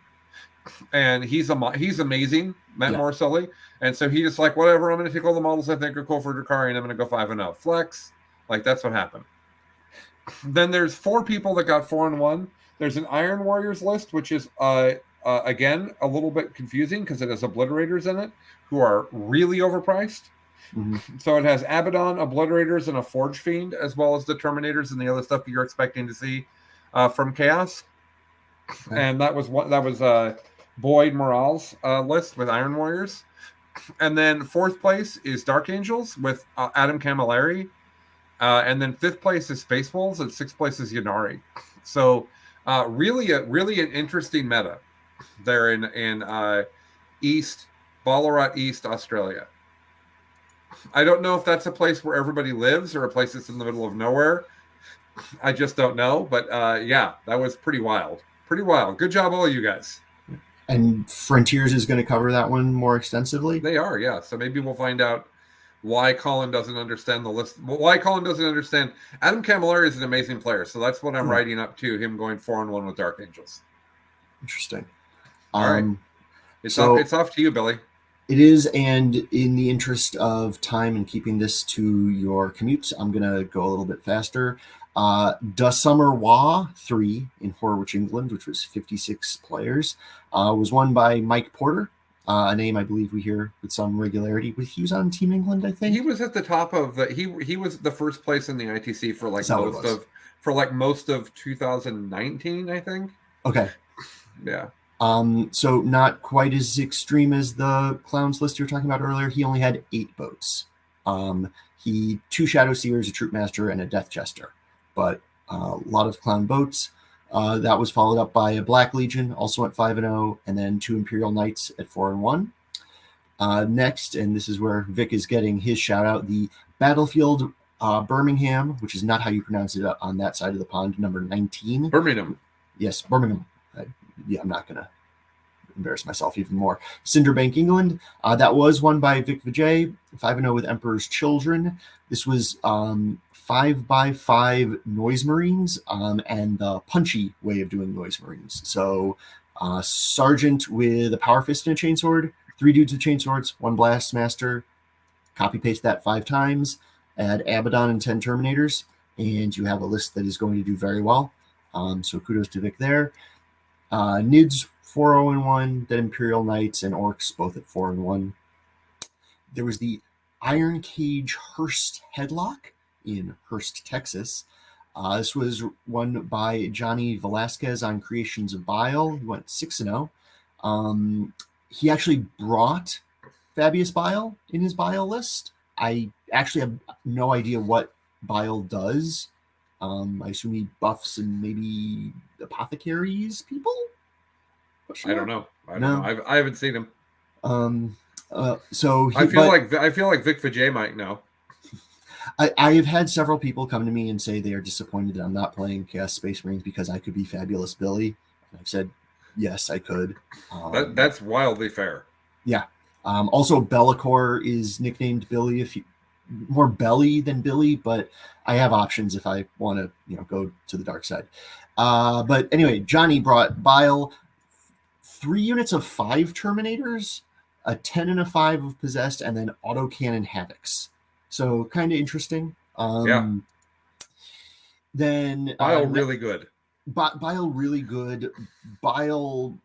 [SPEAKER 2] And he's amazing, Matt Morrisoli. And so he just like, whatever, I'm going to take all the models I think are cool for Drukhari, and I'm going to go 5-0. Flex, like that's what happened. Then there's 4 people that got 4-1. There's an Iron Warriors list, which is again a little bit confusing because it has Obliterators in it, who are really overpriced. So it has Abaddon, Obliterators, and a Forge Fiend, as well as the Terminators and the other stuff you're expecting to see from Chaos. Okay. And that was Boyd Morales list with Iron Warriors. And then 4th place is Dark Angels with Adam Camilleri. And then 5th place is Space Wolves, and 6th place is Yanari. So really an interesting meta there in East Ballarat, East Australia. I don't know if that's a place where everybody lives or a place that's in the middle of nowhere. I just don't know. But yeah, that was pretty wild. Pretty wild. Good job, all you guys.
[SPEAKER 3] And Frontiers is going to cover that one more extensively?
[SPEAKER 2] They are, yeah. So maybe we'll find out why Colin doesn't understand the list. Why Colin doesn't understand. Adam Camilleri is an amazing player. So that's what I'm writing up to, him going 4-1 with Dark Angels.
[SPEAKER 3] Interesting.
[SPEAKER 2] All right. It's off to you, Billy.
[SPEAKER 3] It is, and in the interest of time and keeping this to your commutes, I'm going to go a little bit faster. Da Summer Wa 3 in Horwich, England, which was 56 players, was won by Mike Porter, a name I believe we hear with some regularity. He was on Team England, I think.
[SPEAKER 2] He was at the top of the. He was the first place in the ITC for most of 2019, I think.
[SPEAKER 3] Okay.
[SPEAKER 2] Yeah.
[SPEAKER 3] So not quite as extreme as the Clowns list you were talking about earlier. He only had 8 boats. 2 Shadow Seers, a Troop Master, and a Death Jester. But a lot of Clown boats. That was followed up by a Black Legion, also at 5-0, and then 2 Imperial Knights at 4-1. Next, and this is where Vic is getting his shout out, the Battlefield Birmingham, which is not how you pronounce it on that side of the pond, number 19.
[SPEAKER 2] Birmingham.
[SPEAKER 3] Yes, Birmingham. I'm not going to embarrass myself even more. Cinderbank, England. That was won by Vic Vijay, 5-0 with Emperor's Children. This was 5x5 Noise Marines and the punchy way of doing Noise Marines. So Sergeant with a Power Fist and a Chainsword, 3 dudes with chainswords, 1 Blast Master. Copy paste that 5 times. Add Abaddon and 10 Terminators, and you have a list that is going to do very well. So kudos to Vic there. Nids 4-0-1, then Imperial Knights and Orcs both at 4-1. There was the Iron Cage Hearst Headlock in Hearst, Texas. This was won by Johnny Velasquez on Creations of Bile. He went 6-0. He actually brought Fabius Bile in his Bile list. I actually have no idea what Bile does. I assume he buffs and maybe apothecaries people?
[SPEAKER 2] I don't know. I haven't seen him.
[SPEAKER 3] So
[SPEAKER 2] I feel like Vic Vijay might know.
[SPEAKER 3] I have had several people come to me and say they are disappointed that I'm not playing Chaos Space Marines because I could be Fabulous Billy. And I've said, yes, I could.
[SPEAKER 2] That's wildly fair.
[SPEAKER 3] Yeah. Also, Bellicor is nicknamed Billy. More Belly than Billy, but I have options if I want to, go to the dark side. But anyway, Johnny brought Bile, 3 units of 5 Terminators, a 10 and a 5 of Possessed, and then Autocannon Havocs. So kind of interesting.
[SPEAKER 2] Yeah.
[SPEAKER 3] Then
[SPEAKER 2] Bile really good.
[SPEAKER 3] Bile really good. Bile,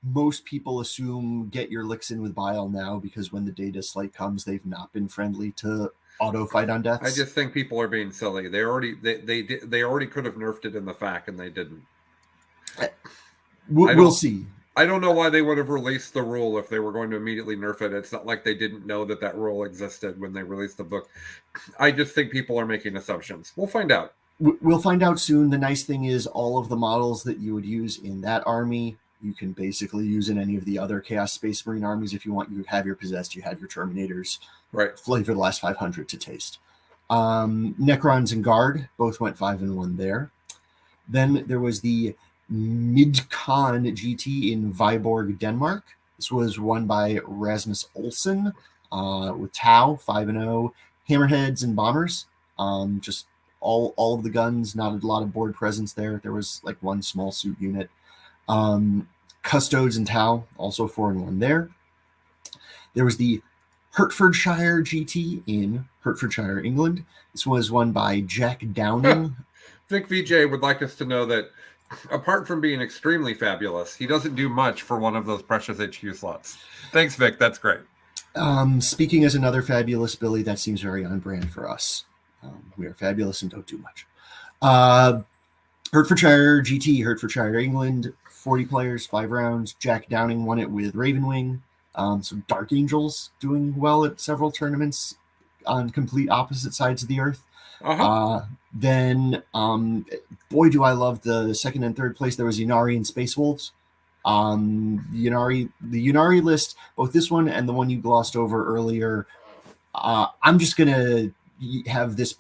[SPEAKER 3] most people assume get your licks in with Bile now because when the data slate comes, they've not been friendly to auto fight on deaths.
[SPEAKER 2] I just think people are being silly. They already could have nerfed it in the FAQ and they didn't.
[SPEAKER 3] We'll see.
[SPEAKER 2] I don't know why they would have released the rule if they were going to immediately nerf it. It's not like they didn't know that rule existed when they released the book. I just think people are making assumptions. We'll find out.
[SPEAKER 3] We'll find out soon. The nice thing is all of the models that you would use in that army, you can basically use in any of the other Chaos Space Marine armies if you want. You have your Possessed, you have your Terminators.
[SPEAKER 2] Right.
[SPEAKER 3] Flavor the last 500 to taste. Necrons and Guard both went 5-1 there. Then there was the Midcon GT in Viborg, Denmark. This was won by Rasmus Olsen with Tau, 5-0. Hammerheads and Bombers. Just all of the guns, not a lot of board presence there. There was like 1 small suit unit. Custodes and Tau, also 4-1 there. There was the Hertfordshire GT in Hertfordshire, England. This was won by Jack Downing.
[SPEAKER 2] Vic VJ would like us to know that apart from being extremely fabulous, he doesn't do much for one of those precious HQ slots. Thanks, Vic. That's great.
[SPEAKER 3] Speaking as another Fabulous Billy, that seems very on brand for us. We are fabulous and don't do much. Hertfordshire GT, Hertfordshire, England, 40 players, 5 rounds. Jack Downing won it with Ravenwing. So Dark Angels doing well at several tournaments on complete opposite sides of the earth. Then, boy, do I love the second and third place. There was Ynnari and Space Wolves. The Ynnari list, both this one and the one you glossed over earlier. I'm just gonna have this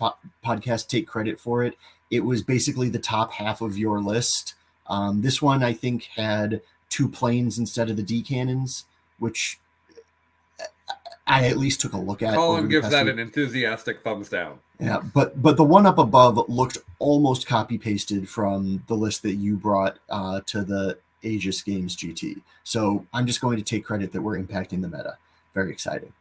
[SPEAKER 3] podcast take credit for it. It was basically the top half of your list. This one I think had 2 planes instead of the D cannons, which I at least took a look at.
[SPEAKER 2] Colin gives that an enthusiastic thumbs down.
[SPEAKER 3] Yeah, but the one up above looked almost copy pasted from the list that you brought to the Aegis Games GT. So I'm just going to take credit that we're impacting the meta. Very exciting.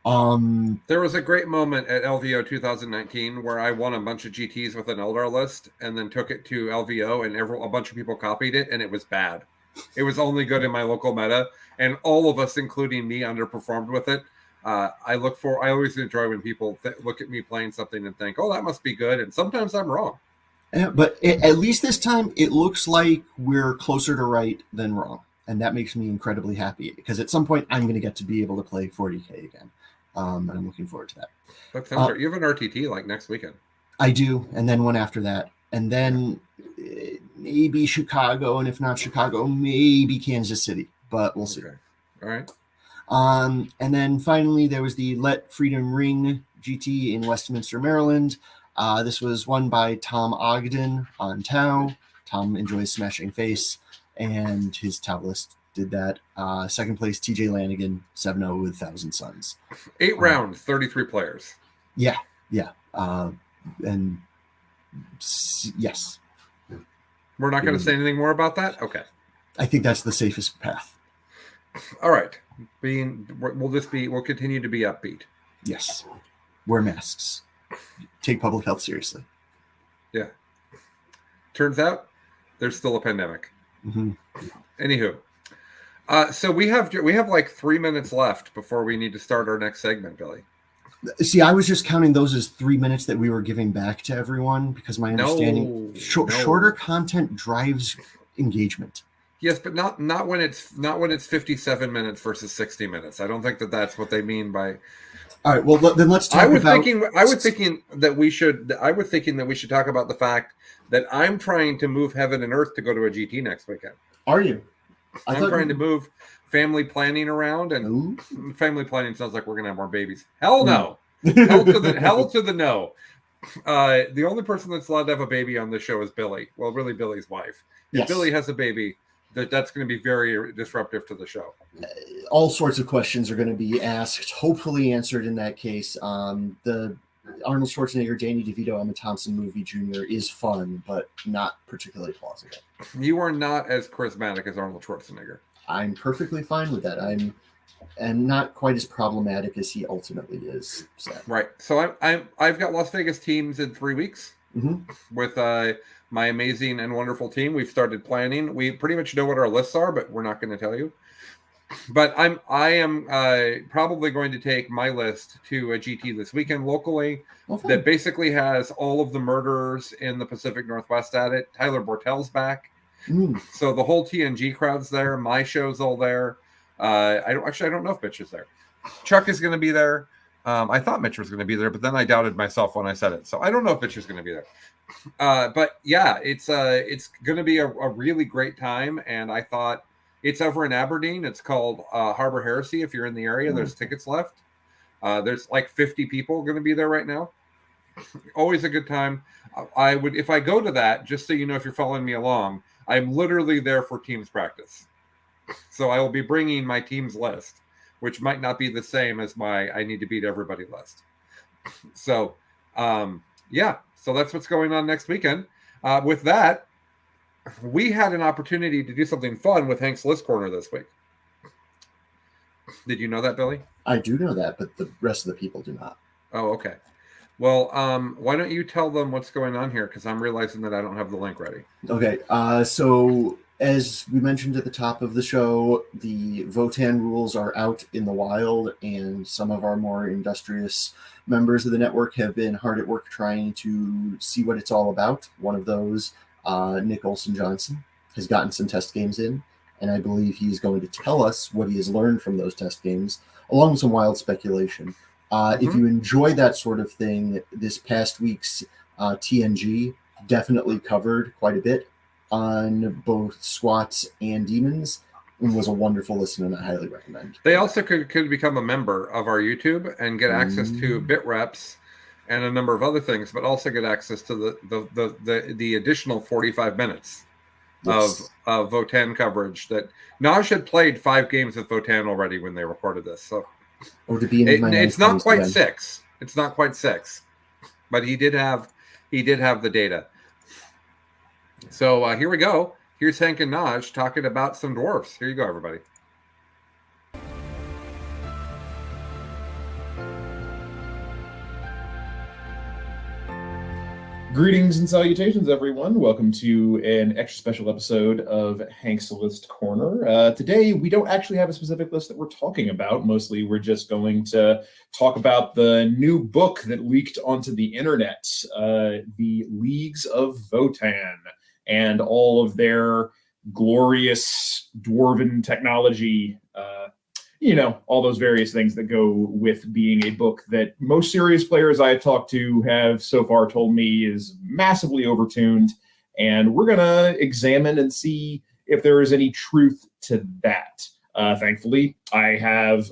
[SPEAKER 2] There was a great moment at LVO 2019 where I won a bunch of GTs with an Eldar list and then took it to LVO and a bunch of people copied it and it was bad. It was only good in my local meta and all of us, including me, underperformed with it. I always enjoy when people look at me playing something and think, oh, that must be good. And sometimes I'm wrong.
[SPEAKER 3] Yeah, but at least this time it looks like we're closer to right than wrong. And that makes me incredibly happy because at some point I'm going to get to be able to play 40K again. And I'm looking forward to that.
[SPEAKER 2] That sounds right. You have an RTT like next weekend.
[SPEAKER 3] I do. And then one after that. And then maybe Chicago. And if not Chicago, maybe Kansas City. But we'll see.
[SPEAKER 2] Okay. All right.
[SPEAKER 3] And then finally, there was the Let Freedom Ring GT in Westminster, Maryland. This was won by Tom Ogden on Tau. Tom enjoys smashing face. And his Tau list did that. Second place, TJ Lanigan, 7-0 with 1,000 Suns.
[SPEAKER 2] 8 rounds, 33 players.
[SPEAKER 3] Yeah. And yes.
[SPEAKER 2] We're not going to say anything more about that? Okay.
[SPEAKER 3] I think that's the safest path.
[SPEAKER 2] All right. We'll continue to be upbeat.
[SPEAKER 3] Yes. Wear masks. Take public health seriously.
[SPEAKER 2] Yeah. Turns out there's still a pandemic.
[SPEAKER 3] Mm-hmm.
[SPEAKER 2] Anywho. So we have like 3 minutes left before we need to start our next segment, Billy.
[SPEAKER 3] See, I was just counting those as 3 minutes that we were giving back to everyone because my understanding shorter content drives engagement.
[SPEAKER 2] Yes, but not when it's 57 minutes versus 60 minutes. I don't think that's what they mean by.
[SPEAKER 3] All right, well then let's talk about.
[SPEAKER 2] I was thinking that we should talk about the fact that I'm trying to move heaven and earth to go to a GT next weekend.
[SPEAKER 3] Are you?
[SPEAKER 2] I'm trying to move family planning around, and family planning sounds like we're gonna have more babies. Hell no. Hell to the no. The only person that's allowed to have a baby on this show is Billy. Well, really Billy's wife. If Billy has a baby, that's going to be very disruptive to the show.
[SPEAKER 3] All sorts of questions are going to be asked, hopefully answered in that case. The Arnold Schwarzenegger, Danny DeVito, Emma Thompson movie Jr. is fun, but not particularly plausible.
[SPEAKER 2] You are not as charismatic as Arnold Schwarzenegger.
[SPEAKER 3] I'm perfectly fine with that. I'm not quite as problematic as he ultimately is. So.
[SPEAKER 2] Right. So I've got Las Vegas teams in 3 weeks with my amazing and wonderful team. We've started planning. We pretty much know what our lists are, but we're not going to tell you. But I am probably going to take my list to a GT this weekend locally that basically has all of the murderers in the Pacific Northwest at it. Tyler Bortel's back. So the whole TNG crowd's there. My show's all there. I don't know if Mitch is there. Chuck is going to be there. I thought Mitch was going to be there, but then I doubted myself when I said it. So I don't know if Mitch is going to be there. But yeah, it's going to be a really great time. And I thought it's over in Aberdeen. It's called Harbor Heresy. If you're in the area, there's tickets left. There's like 50 people going to be there right now. Always a good time. I would, if I go to that, just so you know, if you're following me along, I'm literally there for teams practice. So I will be bringing my team's list, which might not be the same as my I need to beat everybody list. So, yeah. So that's what's going on next weekend. With that, we had an opportunity to do something fun with Hank's List Corner this week. Did you know that, Billy? I
[SPEAKER 3] do know that, but the rest of the people do not.
[SPEAKER 2] Oh, okay. Well, why don't you tell them what's going on here? Because I'm realizing that I don't have the link ready.
[SPEAKER 3] Okay. So as we mentioned at the top of the show, the Votann rules are out in the wild, and some of our more industrious members of the network have been hard at work trying to see what it's all about. One of those, Nick Olson Johnson. has gotten some test games in, and I believe he's going to tell us what he has learned from those test games, along with some wild speculation. If you enjoy that sort of thing, this past week's TNG definitely covered quite a bit on both squats and demons, and was a wonderful listen, and I highly recommend.
[SPEAKER 2] They also could become a member of our YouTube and get access to bit reps and a number of other things, but also get access to the additional 45 minutes of Votann coverage that Naj had played 5 games with Votann already when they recorded this. So it's not quite 6. It's not quite 6, but he did have the data. So here we go. Here's Hank and Naj talking about some dwarves. Here you go, everybody.
[SPEAKER 4] Greetings and salutations, everyone. Welcome to an extra special episode of Hank's List Corner. Today, we don't actually have a specific list that we're talking about. Mostly, we're just going to talk about the new book that leaked onto the internet, the Leagues of Votann, and all of their glorious dwarven technology, all those various things that go with being a book that most serious players I have talked to have so far told me is massively overtuned. And we're going to examine and see if there is any truth to that. Thankfully, I have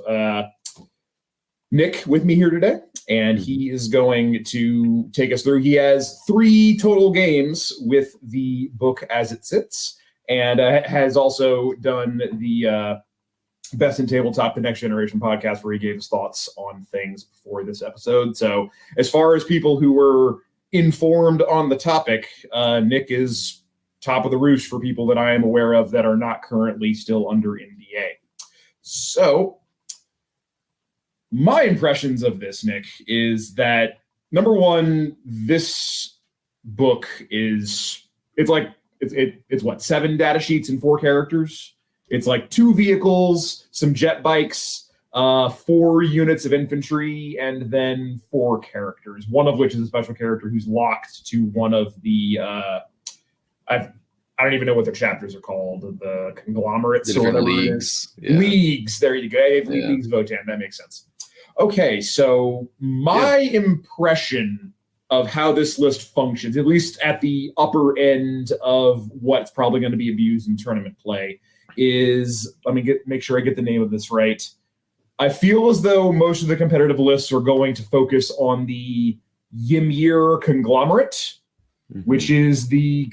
[SPEAKER 4] Nick with me here today, and he is going to take us through. He has 3 total games with the book as it sits, and has also done the Best in Tabletop, the Next Generation podcast, where he gave his thoughts on things before this episode. So as far as people who were informed on the topic, Nick is top of the roost for people that I am aware of that are not currently still under NDA. So my impressions of this, Nick, is that, number one, this book it's what, 7 data sheets and 4 characters? It's like 2 vehicles, some jet bikes, 4 units of infantry, and then 4 characters, one of which is a special character who's locked to one of the, I don't even know what their chapters are called, the conglomerates.
[SPEAKER 5] The different leagues.
[SPEAKER 4] Yeah. Leagues, there you go. Leagues of Votann, that makes sense. Okay, so my impression of how this list functions, at least at the upper end of what's probably going to be abused in tournament play, is, make sure I get the name of this right. I feel as though most of the competitive lists are going to focus on the Ymir conglomerate, which is the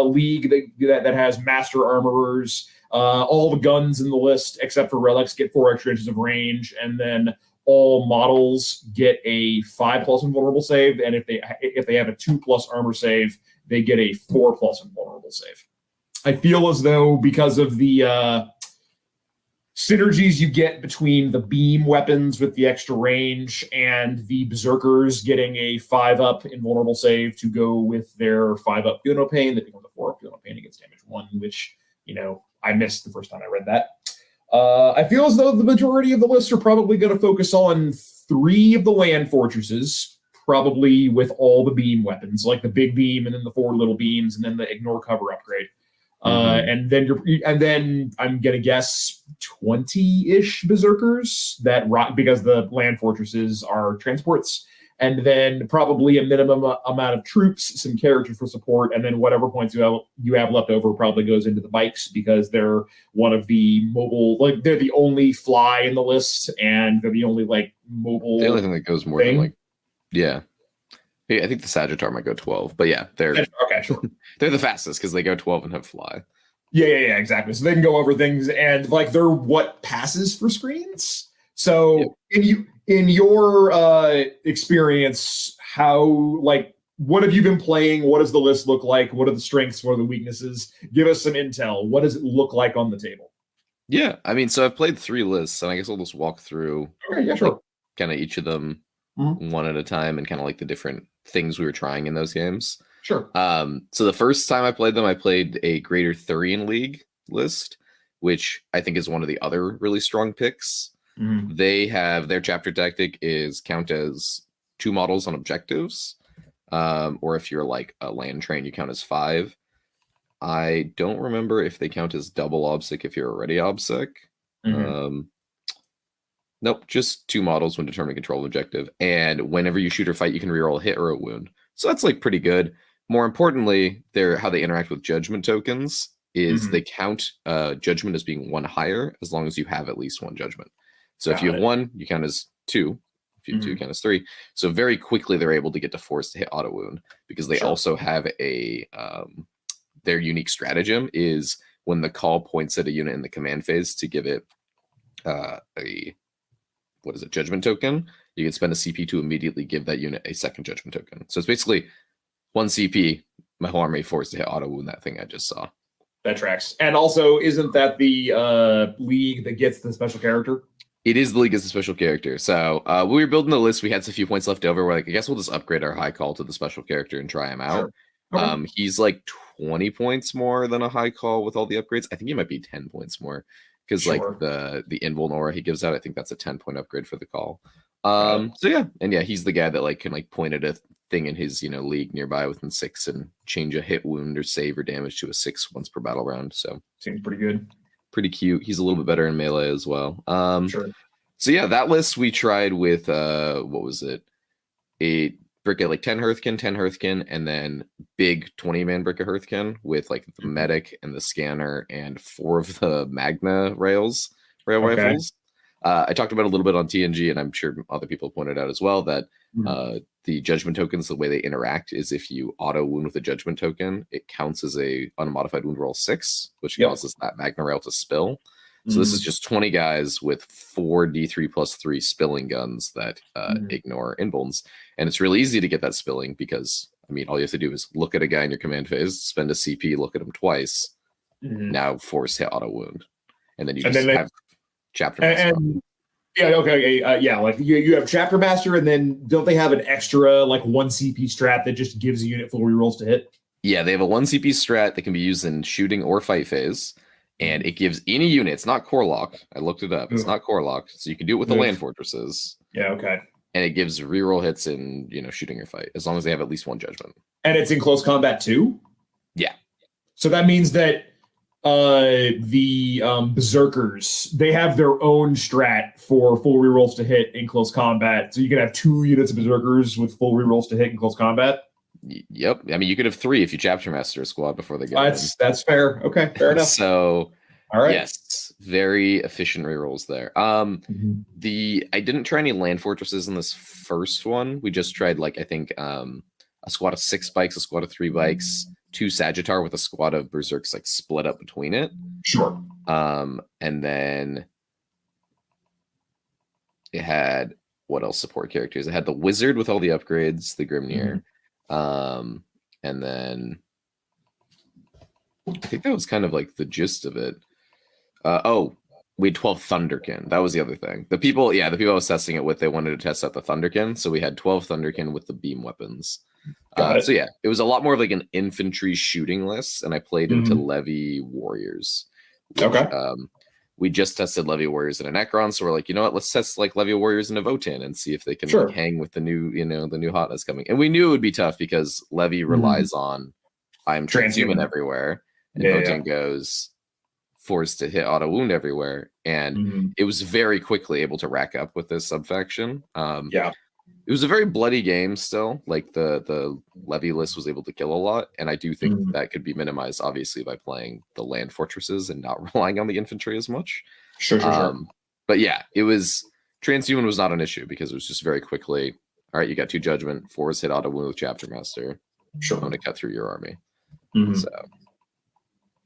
[SPEAKER 4] league that has master armorers. All the guns in the list, except for relics, get 4 extra inches of range, and then all models get a 5+ invulnerable save, and if they have a 2+ armor save, they get a 4+ invulnerable save. I feel as though because of the synergies you get between the beam weapons with the extra range and the berserkers getting a 5+ invulnerable save to go with their 5+ feel no pain, that becomes a 4+ feel no pain against damage 1, which, I missed the first time I read that. I feel as though the majority of the lists are probably going to focus on 3 of the land fortresses, probably with all the beam weapons, like the big beam and then the 4 little beams and then the ignore cover upgrade. And then I'm gonna guess 20-ish berserkers that rock, because the land fortresses are transports, and then probably a minimum amount of troops, some characters for support, and then whatever points you have left over probably goes into the bikes, because they're one of the mobile, they're the only fly in the list, and they're the only mobile.
[SPEAKER 5] The only thing that goes more than I think the Sagittar might go 12, but yeah, they're
[SPEAKER 4] okay, sure.
[SPEAKER 5] They're the fastest because they go 12 and have fly.
[SPEAKER 4] Yeah, exactly. So they can go over things, and they're what passes for screens. So in your experience, how what have you been playing? What does the list look like? What are the strengths? What are the weaknesses? Give us some intel. What does it look like on the table?
[SPEAKER 5] Yeah, so I've played 3 lists, and I guess I'll just walk through.
[SPEAKER 4] Okay, yeah, sure.
[SPEAKER 5] Kind of each of them one at a time, and kind of the different things we were trying in those games.
[SPEAKER 4] Sure.
[SPEAKER 5] So the first time I played them, I played a Greater Thurian League list, which I think is one of the other really strong picks. They have their chapter tactic is count as 2 models on objectives, or if you're a land train, you count as 5. I don't remember if they count as double obsec if you're already obsec. Nope, just 2 models when determining control objective. And whenever you shoot or fight, you can reroll a hit or a wound. So that's like pretty good. More importantly, how they interact with judgment tokens is they count judgment as being 1 higher as long as you have at least 1 judgment. So if you have 1, you count as 2. If you have 2, you count as 3. So very quickly they're able to get to force to hit auto wound because they also have a their unique stratagem is when the call points at a unit in the command phase to give it judgment token, you can spend a CP to immediately give that unit a second judgment token. So it's basically 1 CP, my whole army forced to hit auto wound that thing I just saw.
[SPEAKER 4] That tracks. And also, isn't that the league that gets the special character?
[SPEAKER 5] It is the league as a special character. So when we were building the list, we had a few points left over. We're like, I guess we'll just upgrade our high call to the special character and try him out. Sure. Okay. He's like 20 points more than a high call with all the upgrades. I think he might be 10 points more. Because like the invuln aura he gives out, I think that's a 10-point upgrade for the call. So yeah, and yeah, he's the guy that like can like point at a thing in his league nearby within 6 and change a hit, wound, or save or damage to a 6 once per battle round. So
[SPEAKER 4] seems pretty good,
[SPEAKER 5] pretty cute. He's a little bit better in melee as well. So yeah, that list we tried with what was it? A brick at like 10 Hearthkin, and then big 20-man brick of Hearthkin with like the medic and the scanner and 4 of the Magna rail rifles. I talked about it a little bit on TNG, and I'm sure other people pointed out as well that the judgment tokens, the way they interact is if you auto wound with a judgment token, it counts as a unmodified wound roll 6, which causes that Magna rail to spill. So this is just 20 guys with 4 D3 plus 3 spilling guns that ignore invulns. And it's really easy to get that spilling because, I mean, all you have to do is look at a guy in your command phase, spend a CP, look at him twice, now force hit auto wound. And then you just have chapter master.
[SPEAKER 4] Like you have chapter master, and then don't they have an extra like 1 CP strat that just gives a unit full rerolls to hit?
[SPEAKER 5] Yeah, they have a 1 CP strat that can be used in shooting or fight phase. And it gives any unit, it's not core locked. I looked it up. It's not core locked. So you can do it with the land fortresses.
[SPEAKER 4] Yeah, okay.
[SPEAKER 5] And it gives reroll hits in, shooting or fight, as long as they have at least 1 judgment.
[SPEAKER 4] And it's in close combat too?
[SPEAKER 5] Yeah.
[SPEAKER 4] So that means that the berserkers, they have their own strat for full rerolls to hit in close combat. So you can have 2 units of berserkers with full rerolls to hit in close combat?
[SPEAKER 5] Yep. I mean, you could have 3 if you chapter master a squad before they get
[SPEAKER 4] That's fair. Okay, fair enough.
[SPEAKER 5] So,
[SPEAKER 4] all right.
[SPEAKER 5] Yes, very efficient rerolls there. I didn't try any land fortresses in this first one. We just tried like I think a squad of 6 bikes, a squad of 3 bikes, 2 Sagittar with a squad of berserks like split up between it.
[SPEAKER 4] Sure.
[SPEAKER 5] And then it had what else support characters? It had the wizard with all the upgrades, the Grimnir. And then I think that was kind of like the gist of it. We had 12 Thunderkin. That was the other thing. The people I was testing it with, they wanted to test out the Thunderkin. So we had 12 Thunderkin with the beam weapons. So yeah, it was a lot more of like an infantry shooting list. And I played into Levy Warriors. Which, we just tested Levy Warriors in a Necron. So we're like, you know what, let's test like Levy Warriors in a Votann and see if they can like, hang with the new, the new hotness coming. And we knew it would be tough because Levy relies on I'm transhuman everywhere. And Votann goes forced to hit auto wound everywhere. And it was very quickly able to rack up with this subfaction. It was a very bloody game still. Like the Levy list was able to kill a lot. And I do think that could be minimized, obviously, by playing the land fortresses and not relying on the infantry as much. Sure. But yeah, it was transhuman was not an issue because it was just very quickly, all right, you got 2 judgment, 4 hit auto wound with chapter master. Sure. I'm going to cut through your army. So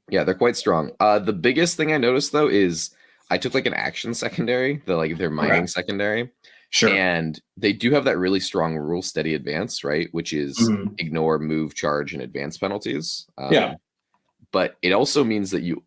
[SPEAKER 5] yeah, they're quite strong. The biggest thing I noticed though is I took like an action secondary, their mining secondary. Sure. And they do have that really strong rule steady advance, right? Which is ignore, move, charge, and advance penalties. But it also means that you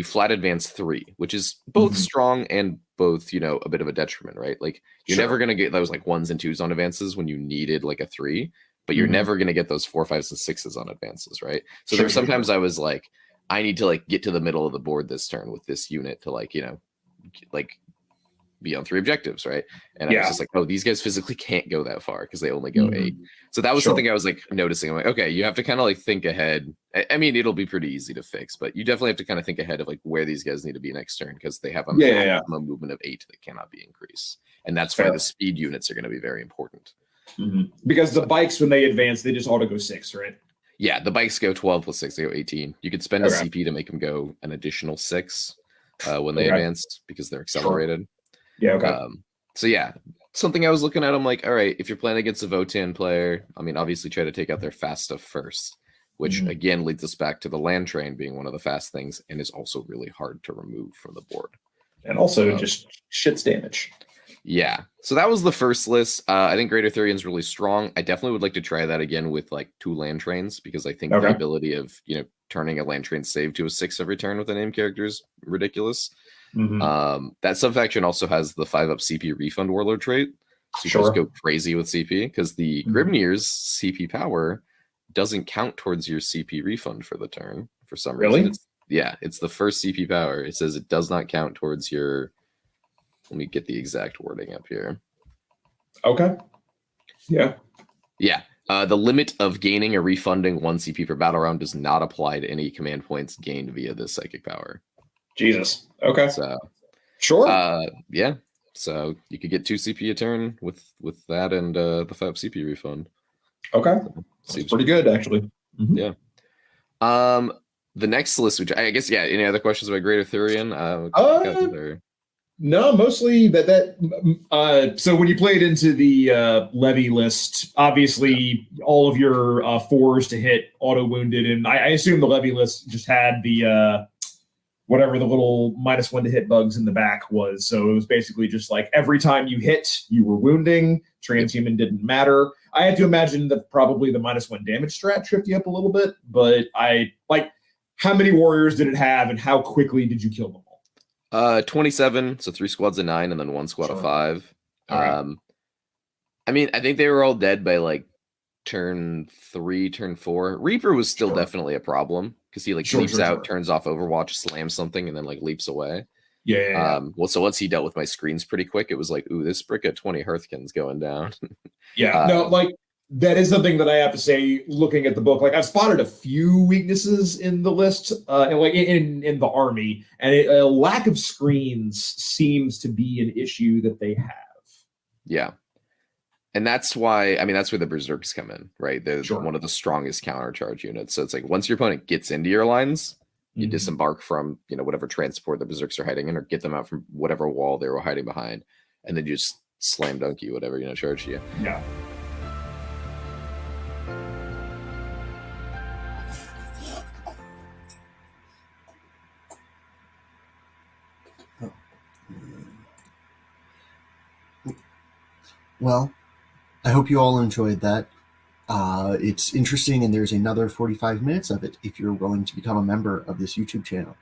[SPEAKER 5] flat advance 3, which is both strong and both, a bit of a detriment, right? Like you're never gonna get those like 1s and 2s on advances when you needed like a 3, but you're never gonna get those 4, 5s, and 6s on advances, right? So there were sometimes I was like, I need to like get to the middle of the board this turn with this unit to like, be on 3 objectives, right? And I was just like, oh, these guys physically can't go that far because they only go 8. So that was something I was like noticing. I'm like, okay, you have to kind of like think ahead. I mean, it'll be pretty easy to fix, but you definitely have to kind of think ahead of like where these guys need to be next turn because they have a maximum movement of 8 that cannot be increased. And that's why the speed units are going to be very important.
[SPEAKER 4] Because the bikes, when they advance, they just auto go 6, right?
[SPEAKER 5] Yeah, the bikes go 12 plus 6, they go 18. You could spend a CP to make them go an additional 6 when they advance because they're accelerated. So yeah, something I was looking at, I'm like, all right, if you're playing against a Votann player, I mean, obviously try to take out their fast stuff first, which again leads us back to the land train being one of the fast things and is also really hard to remove from the board.
[SPEAKER 4] And also just shits damage.
[SPEAKER 5] Yeah. So that was the first list. I think Greater Thurian is really strong. I definitely would like to try that again with like 2 land trains because I think the ability of, turning a land train save to a 6 every turn with a name character is ridiculous. That subfaction also has the 5-up CP refund warlord trait. So you can just go crazy with CP because the Grimnir's CP power doesn't count towards your CP refund for the turn for some reason. It's the first CP power. It says it does not count towards your. Let me get the exact wording up here.
[SPEAKER 4] Okay. Yeah.
[SPEAKER 5] The limit of gaining or refunding 1 CP per battle round does not apply to any command points gained via this psychic power.
[SPEAKER 4] Jesus. Okay.
[SPEAKER 5] So
[SPEAKER 4] yeah.
[SPEAKER 5] So you could get 2 CP a turn with that and the 5 CP refund.
[SPEAKER 4] Okay. So that's pretty good, actually.
[SPEAKER 5] Yeah. The next list, which I guess, any other questions about Greater Thurian?
[SPEAKER 4] No, mostly that. So when you played into the levy list, obviously all of your 4s to hit auto wounded, and I assume the levy list just had the whatever the little -1 to hit bugs in the back was. So it was basically just like every time you hit, you were wounding. Transhuman didn't matter. I had to imagine that probably the -1 damage strat tripped you up a little bit, but how many warriors did it have, and how quickly did you kill them?
[SPEAKER 5] 27, so 3 squads of 9 and then 1 squad of 5.
[SPEAKER 4] Right.
[SPEAKER 5] I mean, I think they were all dead by like turn 3, turn 4. Reaper was still definitely a problem because he leaps out, turns off Overwatch, slams something, and then leaps away. Well, so once he dealt with my screens pretty quick, it was like, ooh, this brick of 20 Hearthkins going down.
[SPEAKER 4] That is something that I have to say, looking at the book, I've spotted a few weaknesses in the list, in the army, and a lack of screens seems to be an issue that they have.
[SPEAKER 5] Yeah. And that's why, that's where the Berserks come in, right? They're one of the strongest countercharge units. So it's like, once your opponent gets into your lines, you disembark from, whatever transport the Berserks are hiding in, or get them out from whatever wall they were hiding behind, and then you just slam dunk you, whatever, charge you.
[SPEAKER 4] Yeah.
[SPEAKER 3] Well, I hope you all enjoyed that. It's interesting, and there's another 45 minutes of it if you're willing to become a member of this YouTube channel.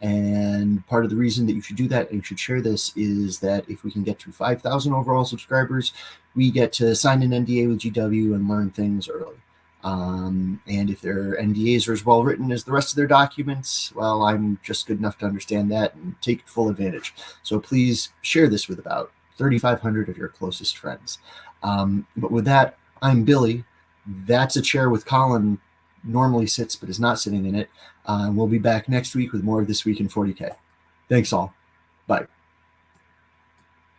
[SPEAKER 3] And part of the reason that you should do that and you should share this is that if we can get to 5,000 overall subscribers, we get to sign an NDA with GW and learn things early. And if their NDAs are as well written as the rest of their documents, well, I'm just good enough to understand that and take full advantage. So please share this with about 3,500 of your closest friends. But with that, I'm Billy. That's a chair with Colin normally sits but is not sitting in it. We'll be back next week with more of This Week in 40K. Thanks all. Bye.